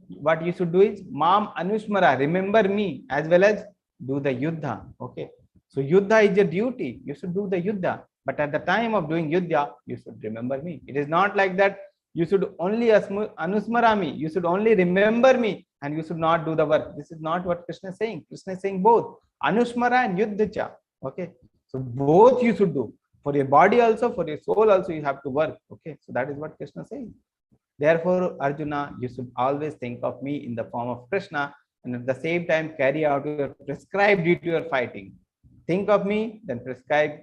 what you should do is mam anushmara, remember me, as well as do the yuddha. Okay, so yuddha is your duty. You should do the yuddha, but at the time of doing yuddha, you should remember me. It is not like that you should only anusmara me, you should only remember me, and you should not do the work. This is not what Krishna is saying. Krishna is saying both anushmara and yuddha cha. Okay, so both you should do. For your body also, for your soul also, you have to work. Okay, so that is what Krishna is saying. Therefore, Arjuna, you should always think of me in the form of Krishna, and at the same time carry out your prescribed duty of fighting. Think of me, then prescribed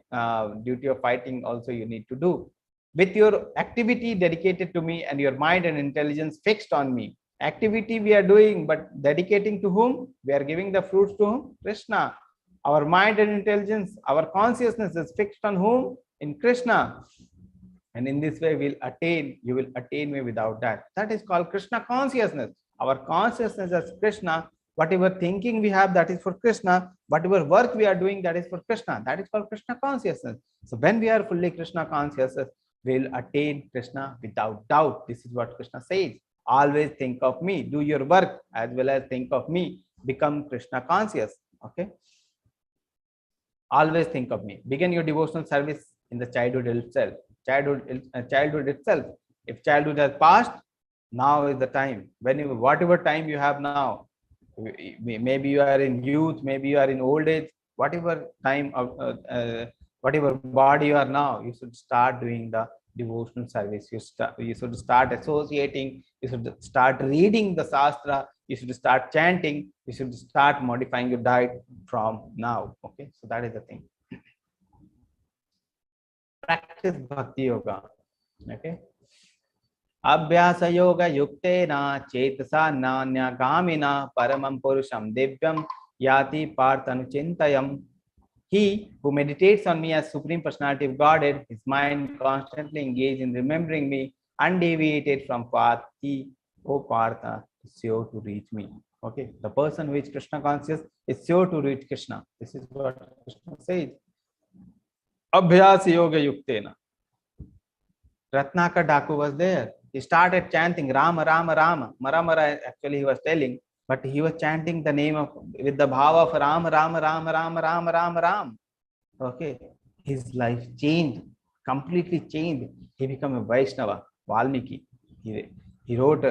duty of fighting also you need to do. With your activity dedicated to me and your mind and intelligence fixed on me. Activity we are doing, but dedicating to whom? We are giving the fruits to whom? Krishna. Our mind and intelligence, our consciousness is fixed on whom? In Krishna. And in this way, you will attain me without that. That is called Krishna consciousness. Our consciousness as Krishna, whatever thinking we have, that is for Krishna. Whatever work we are doing, that is for Krishna. That is called Krishna consciousness. So when we are fully Krishna consciousness, we will attain Krishna without doubt. This is what Krishna says. Always think of me. Do your work as well as think of me. Become Krishna conscious. Okay. Always think of me. Begin your devotional service in the childhood itself. Childhood itself. If childhood has passed, now is the time. Whatever time you have now, maybe you are in youth, maybe you are in old age, whatever time of whatever body you are now, you should start doing the devotional service. You should start associating. You should start reading the Shastra. You should start chanting. You should start modifying your diet from now. Okay, so that is the thing. Practice bhakti yoga. Okay. Abhyasa yoga yuktena chetasa nanya gamina paramam purusham divyam yati parthanu chintayam. He who meditates on me as Supreme Personality of Godhead, his mind constantly engaged in remembering me, undeviated from path, he, O Partha, is sure to reach me. Okay, the person who is Krishna conscious is sure to reach Krishna. This is what Krishna says. Abhyasa yoga yuktena. Ratnakar Daku was there. He started chanting Rama, Rama, Rama. Mara, actually he was telling, but he was chanting the name of, with the bhava of Rama, Rama, Rama, Rama, Rama, Rama, Rama. Okay. His life changed, completely changed. He became a Vaishnava, Valmiki. He wrote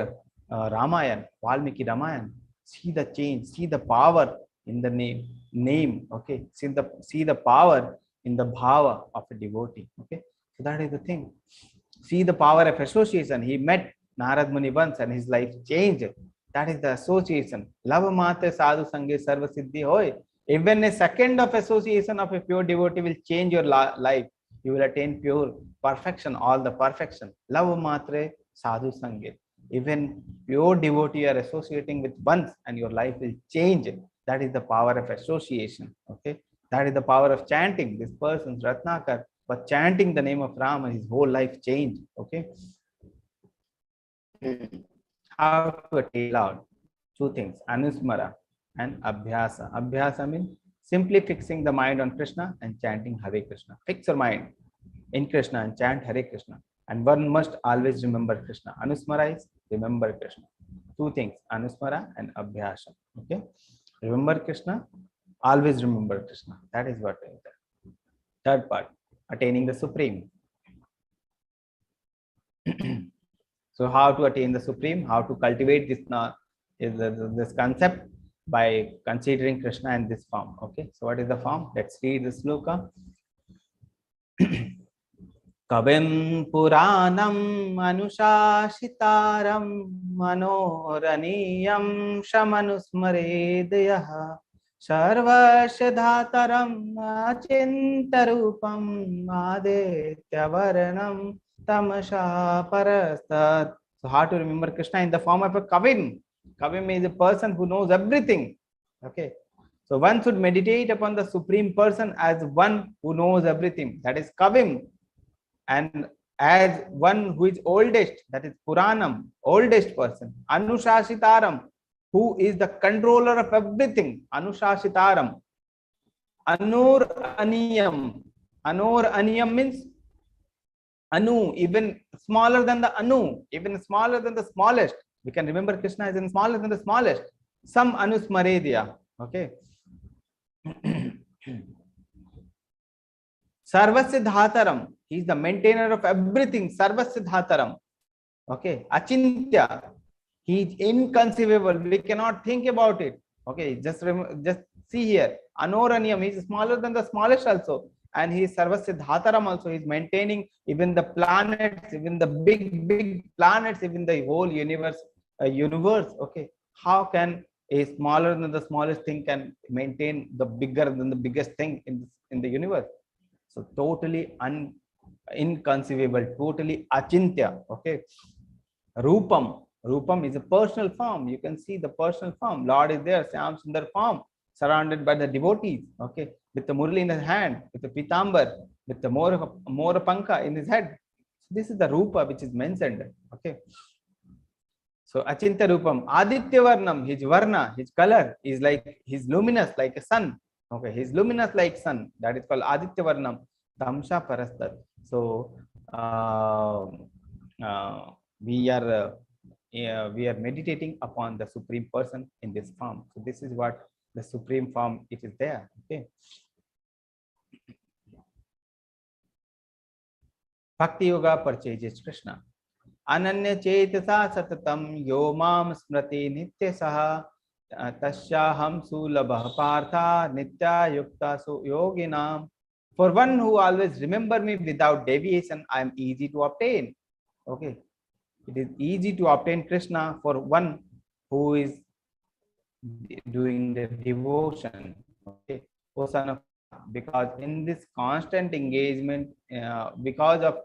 Ramayana, Valmiki Ramayana. See the change, see the power in the name. Okay. See the power in the bhava of a devotee. Okay. So that is the thing. See the power of association. He met Narad Muni once and his life changed. That is the association. Lava mate sadhu sange sarva siddhi hoy. Even a second of association of a pure devotee will change your life. You will attain pure perfection, all the perfection. Lava matre sadhu sange. Even pure devotee are associating with once and your life will change. That is the power of association. Okay. That is the power of chanting. This person, Ratnakar, but chanting the name of Rama, his whole life changed. Okay. How to attain Lord? Two things, Anusmara and Abhyasa. Abhyasa means simply fixing the mind on Krishna and chanting Hare Krishna. Fix your mind. in Krishna and chant Hare Krishna. And one must always remember Krishna. Anusmara is remember Krishna. Two things, Anusmara and Abhyasa. Okay. Remember Krishna, always remember Krishna. That is what is there. Third part, attaining the Supreme. So how to attain the Supreme, how to cultivate this concept by considering Krishna in this form. Okay, so what is the form? Let's read the sloka. Kavim Puranam Anushashitaram Manoraniyam Shamanusmaredayah Sarvasya Achintarupam Adityavarnam Tamasha Parastat. So how to remember Krishna in the form of a Kavim. Kavim is a person who knows everything. Okay. So one should meditate upon the Supreme Person as one who knows everything. That is Kavim. And as one who is oldest, that is Puranam, oldest person. Anushashitaram, who is the controller of everything. Anushashitaram. Anur Aniyam. Anur Aniyam means Anu, even smaller than the Anu, even smaller than the smallest. We can remember Krishna as in smaller than the smallest. Some Anusmaredya. Okay. Sarvasya Dhataram. He is the maintainer of everything. Sarvasya Dhataram. Okay. Achintya. He is inconceivable. We cannot think about it. Okay. Just see here. Anoranyam. He is smaller than the smallest also. And he is Sarvasya Dhataram also. He is maintaining even the planets, even the big planets, even the whole universe. Okay. How can a smaller than the smallest thing can maintain the bigger than the biggest thing in the universe? So totally inconceivable, totally achintya. Okay. Rupam is a personal form. You can see the personal form. Lord is there, Syam Sundar form, surrounded by the devotees. Okay. With the murli in his hand, with the pitambar, with the mora panka in his head. So this is the rupa which is mentioned. Okay. So Achintya Rupam, Aditya Varnam, his varna, his color is like, he's luminous like a sun. Okay, he's luminous like sun. That is called Aditya Varnam, Tamsha Parastat. So we are meditating upon the Supreme Person in this form. So this is what the Supreme form it is there. Okay. Bhakti Yoga purchases Krishna. Ananya Chetasa Satatam Yomam Smrati Nitya Saha Tasyaham Sulabha Partha Nitya Yukta Yoginam. For one who always remember me without deviation, I am easy to obtain. Okay. It is easy to obtain Krishna for one who is doing the devotion. Okay. Because in this constant engagement, because of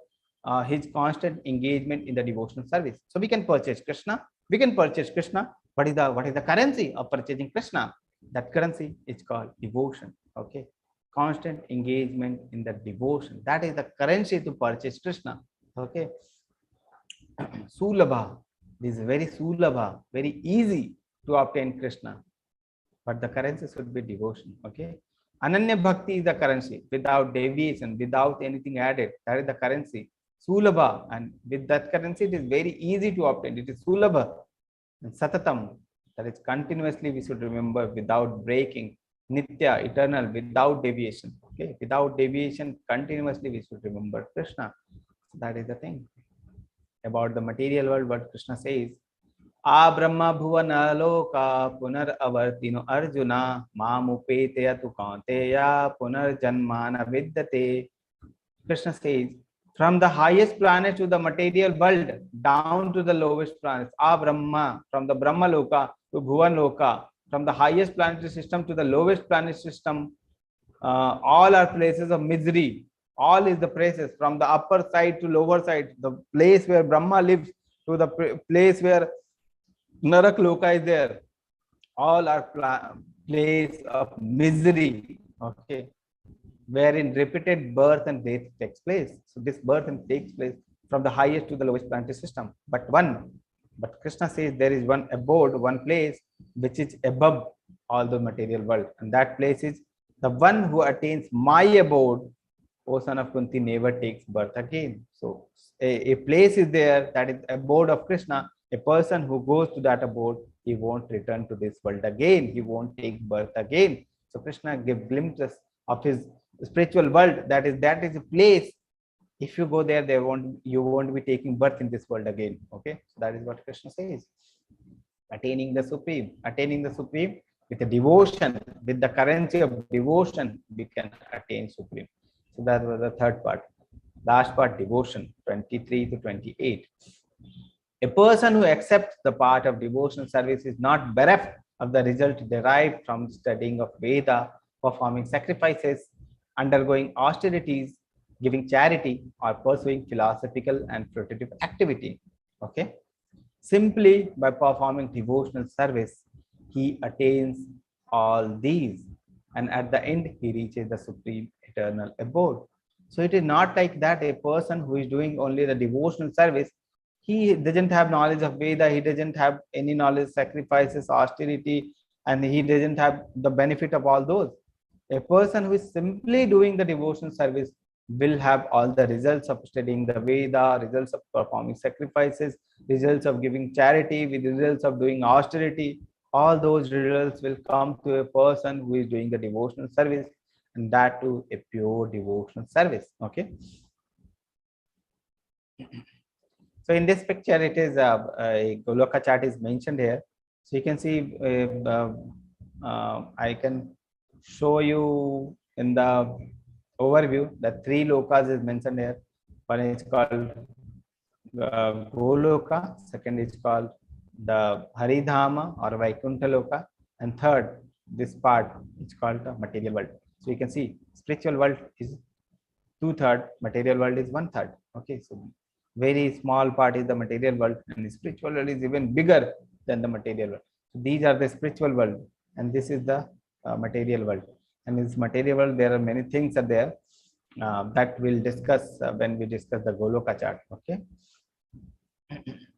his constant engagement in the devotional service. So we can purchase Krishna. We can purchase Krishna. What is the currency of purchasing Krishna? That currency is called devotion. Okay. Constant engagement in the devotion. That is the currency to purchase Krishna. Okay. Sulabha. This is very sulabha, very easy to obtain Krishna. But the currency should be devotion. Okay. Ananya Bhakti is the currency, without deviation, without anything added. That is the currency. Sulabha, and with that currency, it is very easy to obtain. It is Sulabha. And Satatam, that is continuously we should remember without breaking. Nitya, eternal, without deviation. Okay, without deviation, continuously we should remember Krishna. That is the thing. About the material world, what Krishna says, A Brahma Bhuvana Loka Punar Avartino Arjuna Mamupeteya Tukanteya Punar Janmana Vidyate. Krishna says, from the highest planet to the material world, down to the lowest planets, A Brahma, from the Brahma Loka to Bhuvan Loka, from the highest planetary system to the lowest planetary system, all are places of misery. All is the places from the upper side to lower side, the place where Brahma lives to the place where Narak Loka is there. All are place of misery. Okay. Wherein repeated birth and death takes place. So this birth and takes place from the highest to the lowest planetary system. But Krishna says there is one abode, one place which is above all the material world. And that place is the one who attains my abode O son of Kunti, never takes birth again. So a place is there, that is abode of Krishna. A person who goes to that abode, he won't return to this world again. He won't take birth again. So Krishna gives glimpses of his spiritual world. That is a place. If you go there, you won't be taking birth in this world again. Okay, so that is what Krishna says. Attaining the supreme with a devotion, with the currency of devotion, we can attain supreme. So that was the third part. Last part, devotion, 23 to 28. A person who accepts the part of devotional service is not bereft of the result derived from studying of Veda, performing sacrifices, undergoing austerities, giving charity, or pursuing philosophical and fruitive activity. Okay. Simply by performing devotional service, he attains all these, and at the end, he reaches the supreme eternal abode. So it is not like that a person who is doing only the devotional service, he doesn't have knowledge of Veda, he doesn't have any knowledge, sacrifices, austerity, and he doesn't have the benefit of all those. A person who is simply doing the devotional service will have all the results of studying the Veda, results of performing sacrifices, results of giving charity, with results of doing austerity. All those results will come to a person who is doing the devotional service, and that too a pure devotional service. Okay. So in this picture, it is a Goloka chart is mentioned here. So you can see, I can show you in the overview that 3 lokas is mentioned here. One is called Goloka, second is called the Haridhama or Vaikuntha Loka, and third, this part is called the material world. So you can see spiritual world is 2/3, material world is 1/3. Okay, so very small part is the material world, and the spiritual world is even bigger than the material world. So these are the spiritual world, and this is the material world. And in this material world, there are many things are there that we'll discuss when we discuss the Goloka chart. Okay.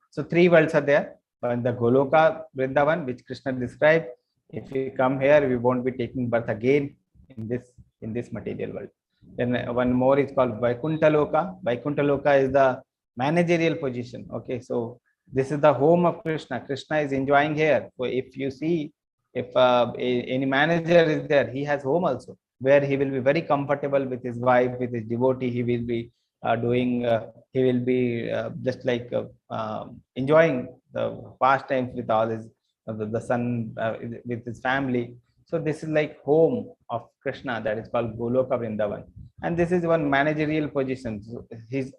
So 3 worlds are there. But the Goloka Vrindavan, which Krishna described, if we come here, we won't be taking birth again in this material world. Then one more is called Vaikuntha Loka. Vaikuntha Loka is the managerial position. Okay, so this is the home of Krishna. Krishna is enjoying here. So if you see, if any manager is there, he has home also, where he will be very comfortable with his wife, with his devotee. He will be he will be just like enjoying the pastimes with all his the son with his family. So this is like home of Krishna, that is called Goloka Vrindavan, and this is one managerial position, so his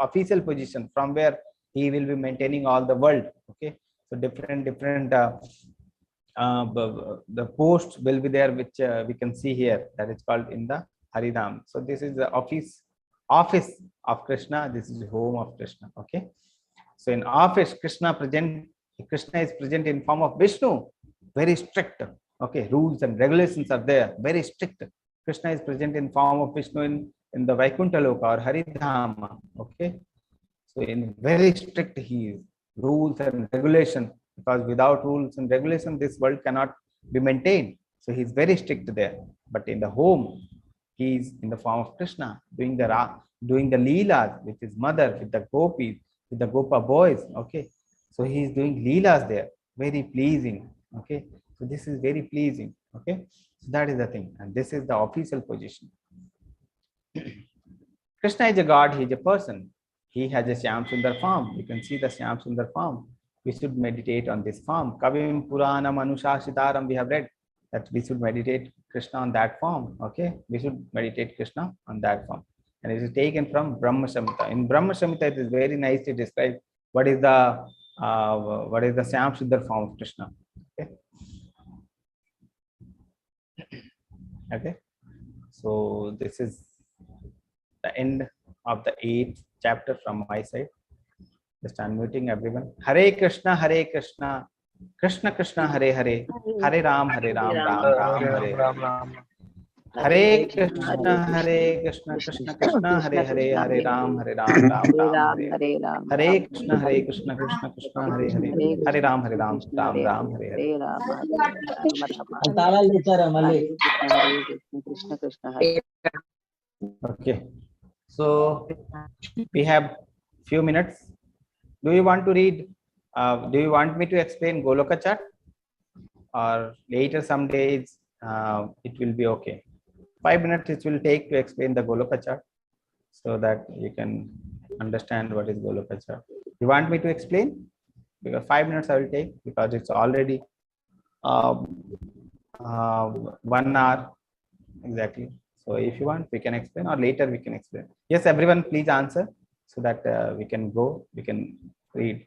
official position from where he will be maintaining all the world. Okay, so different the post will be there, which we can see here, that is called in the Haridham. So this is the office of Krishna. This is the home of Krishna. Okay, so in office, Krishna is present in form of Vishnu, very strict. Okay, rules and regulations are there, very strict. Krishna is present in form of Vishnu in the Vaikuntha Loka or Haridhama. Okay, so in very strict he is, rules and regulation, because without rules and regulation, this world cannot be maintained. So he is very strict there. But in the home, he is in the form of Krishna, doing the leelas with his mother, with the gopis, with the Gopa boys. Okay, so he is doing leelas there, very pleasing. Okay, so this is very pleasing. Okay, so that is the thing, and this is the official position. Krishna is a god, he is a person. He has a Shyam Sundar form. You can see the Shyam Sundar form. We should meditate on this form. Kavim Puranam Anushasitaram, we have read that we should meditate Krishna on that form. Okay, we should meditate Krishna on that form. And it is taken from Brahma Samhita. In Brahma Samhita, it is very nicely described what is the Shyam Sundar form of Krishna. Okay. Okay. So this is the end of the 8th chapter from my side. Just unmuting everyone. Hare Krishna, Krishna Krishna, Hare Hare, Hare Ram, Ram Ram, Hare Hare. Hare Krishna, Krishna Krishna, Hare Hare, Hare Ram, Ram Ram, Hare Hare. Hare Krishna, Krishna Krishna, Hare Hare, Hare Ram, Ram Ram, Hare Hare. Krishna Krishna Hare Okay. So we have few minutes. Do you want to read? Do you want me to explain Goloka chart, or later some days it will be okay? 5 minutes it will take to explain the Goloka chart, so that you can understand what is Goloka chart. You want me to explain? Because 5 minutes I will take, because it's already um, 1 hour exactly. So if you want, we can explain, or later we can explain. Yes, everyone, please answer, so that we can go, we can read,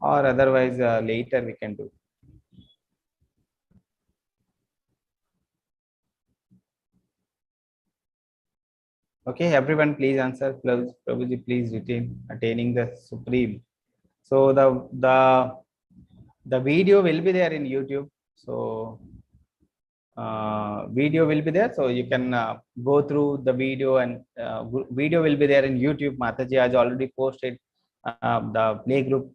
or otherwise later we can do. Okay, everyone, please answer. Prabhuji, please retain attaining the supreme. So the video will be there in YouTube. So video will be there, so you can go through the video, and video will be there in YouTube. Mataji has already posted the play group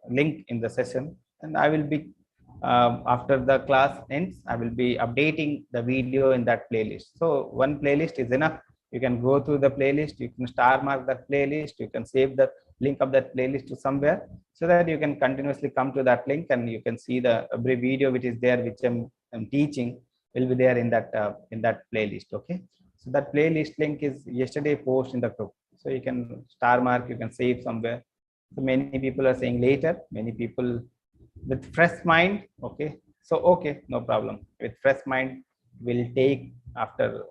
link in the session, and I will be after the class ends, I will be updating the video in that playlist. So one playlist is enough. You can go through the playlist, you can star mark that playlist, you can save the link of that playlist to somewhere, so that you can continuously come to that link, and you can see the every video which is there, which I'm teaching, will be there in that playlist. Okay, so that playlist link is yesterday post in the group, so you can star mark, you can save somewhere. So many people are saying later, many people with fresh mind. Okay, so okay, no problem. With fresh mind, will take after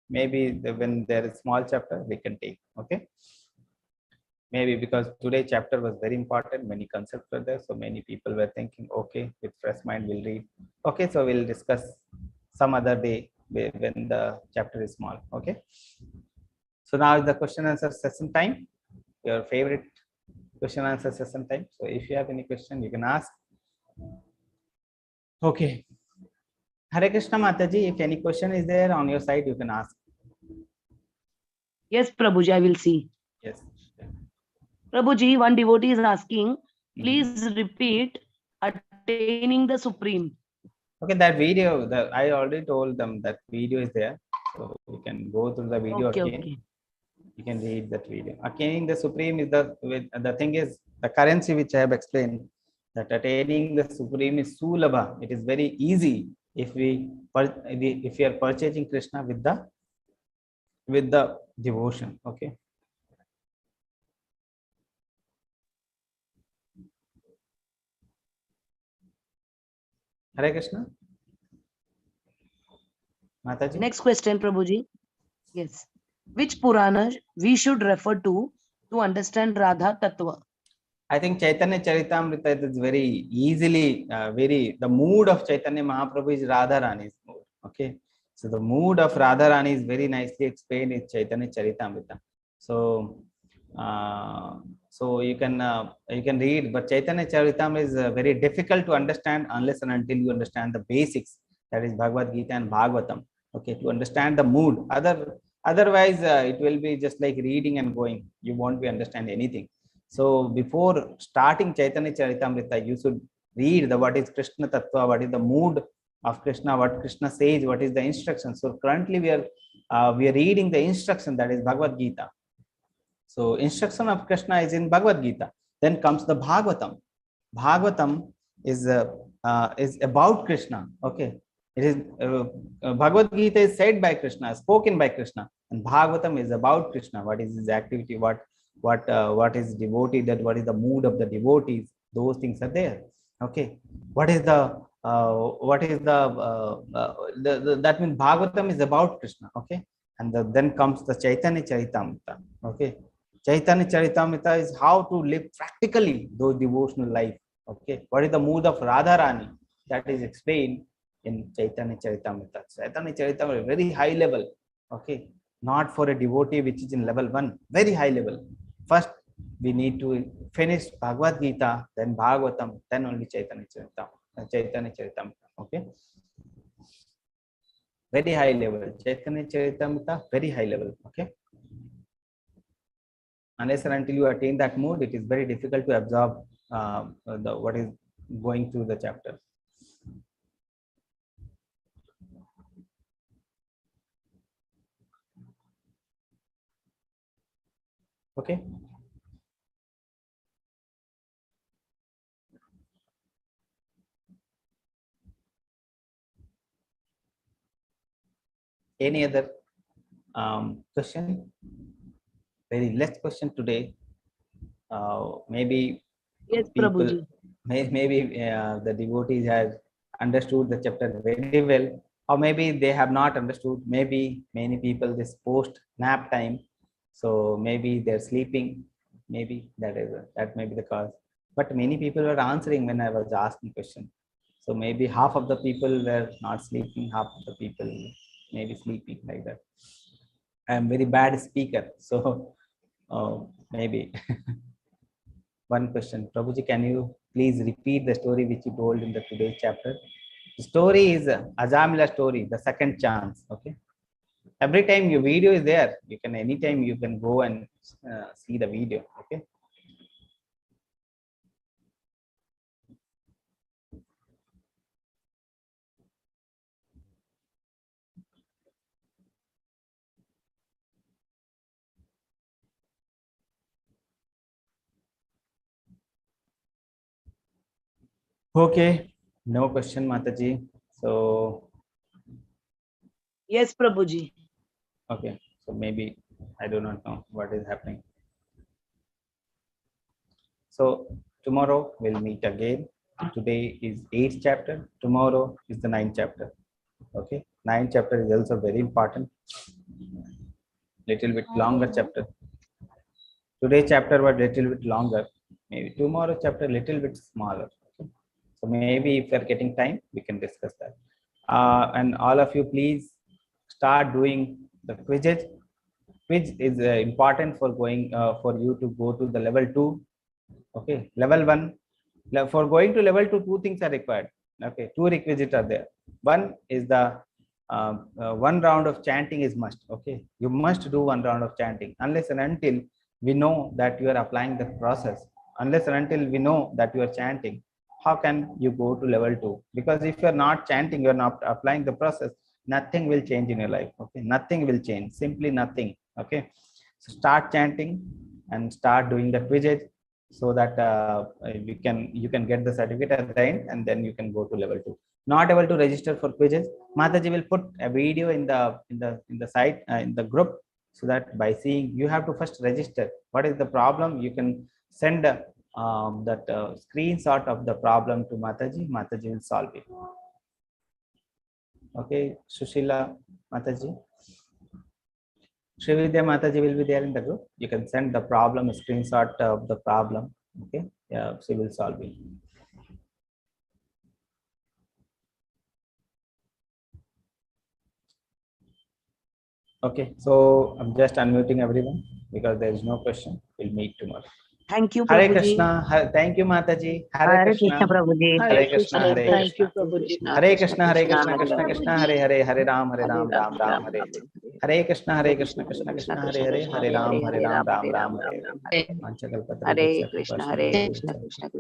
maybe when there is small chapter, we can take. Okay, maybe because today chapter was very important, many concepts were there, so many people were thinking, okay, with fresh mind we'll read. Okay, so we'll discuss some other day when the chapter is small. Okay, so now is the question answer session time, your favorite question answer session time. So if you have any question, you can ask. Okay, Hare Krishna Mataji, if any question is there on your side, you can ask. Yes, Prabhuji, I will see. Yes. Prabhuji, one devotee is asking, please repeat attaining the supreme. Okay, that video, that I already told them, that video is there, so you can go through the video Okay, again. okay. You can read that video. Attaining the supreme is the thing is the currency which I have explained, that attaining the supreme is sulabha. It is very easy if if we are purchasing Krishna with the devotion. Okay. Hare Krishna. Mataji. Next question, Prabhuji. Yes. Which Purana we should refer to understand Radha Tattva? I think Chaitanya Charitamrita is very easily, the mood of Chaitanya Mahaprabhu is Radharani's mood. Okay. So the mood of Radharani is very nicely explained in Chaitanya Charitamrita. So, so you can read, but Chaitanya Charitamrita is very difficult to understand unless and until you understand the basics, that is Bhagavad Gita and Bhagavatam. Okay, to understand the mood. Otherwise, it will be just like reading and going. You won't be understand anything. So before starting Chaitanya Charitamrita, you should read the what is Krishna Tattva, what is the mood of Krishna, what Krishna says, what is the instruction. So currently we are reading the instruction, that is Bhagavad Gita. So instruction of Krishna is in Bhagavad Gita. Then comes the Bhagavatam. Bhagavatam is about Krishna. Okay, it is Bhagavad Gita is said by Krishna, spoken by Krishna, and Bhagavatam is about Krishna. What is his activity? What is devotee? That what is the mood of the devotees? Those things are there. Okay, what is the that means Bhagavatam is about Krishna. Okay, and then comes the Chaitanya Charitamrita. Okay, Chaitanya Charitamrita is how to live practically those devotional life. Okay, what is the mood of Radharani? That is explained in Chaitanya Charitamrita. Chaitanya Charitamrita is very high level. Okay, not for a devotee which is in level 1, very high level. First, we need to finish Bhagavad Gita, then Bhagavatam, then only Chaitanya Charitamrita. Okay, very high level. Chaitanya Charitamrita, very high level. Okay, unless and until you attain that mood, it is very difficult to absorb what is going through the chapter. Okay. Any other question? Very less question today. Maybe Yes, people, Prabhuji. maybe the devotees has understood the chapter very well, or maybe they have not understood. Maybe many people this post nap time, so maybe they're sleeping. Maybe that may be the cause. But many people were answering when I was asking question. So maybe half of the people were not sleeping, half of the people maybe sleeping like that. I am very bad speaker, so maybe. One question. Prabhuji, can you please repeat the story which you told in the today's chapter? The story is Azamila story, the second chance. Okay. Every time your video is there, you can anytime you can go and see the video. Okay. Okay. No question, Mataji. So Yes, Prabhuji. okay. So maybe I do not know what is happening. So tomorrow we'll meet again. Today is 8th chapter. Tomorrow is the 9th chapter. Okay. 9th chapter is also very important. Little bit longer chapter. Today chapter was little bit longer. Maybe tomorrow chapter little bit smaller. Okay. So maybe if you are getting time, we can discuss that. And all of you, please start doing the quizzes. Quiz is important for going for you to go to the level 2. Okay, level 1. For going to level 2, two things are required. Okay, two requisites are there. One is the one round of chanting is must. Okay, you must do one round of chanting unless and until we know that you are applying the process. Unless and until we know that you are chanting, how can you go to level 2? Because if you are not chanting, you are not applying the process, nothing will change in your life. Okay, nothing will change, simply nothing. Okay, so start chanting and start doing the quizzes so that you can get the certificate at the end, and then you can go to level 2. Not able to register for quizzes, Mataji will put a video in the site in the group, so that by seeing you have to first register. What is the problem? You can send that screenshot of the problem to Mataji. Mataji will solve it. Okay, Sushila Mataji. Srividya Mataji will be there in the group. You can send the problem, a screenshot of the problem. Okay, yeah, she will solve it. Okay, so I'm just unmuting everyone because there is no question. We'll meet tomorrow. Thank you, Hare Prabhuji. Krishna. Thank you, Mataji. Hare Hare Krishna. Krishna, Prabhuji. Hare Krishna. Hare Thank you, Krishna. Prabhuji. Hare Krishna. Hare Krishna. Hare Krishna Krishna. Hare Hare. Hare Ram. Hare Ram. Ram Ram. Hare Hare. Hare Krishna. Hare Krishna. Krishna Krishna. Hare Hare. Hare Ram. Hare Ram. Ram Ram. Hare Hare. Hare Krishna, Hare Krishna, Krishna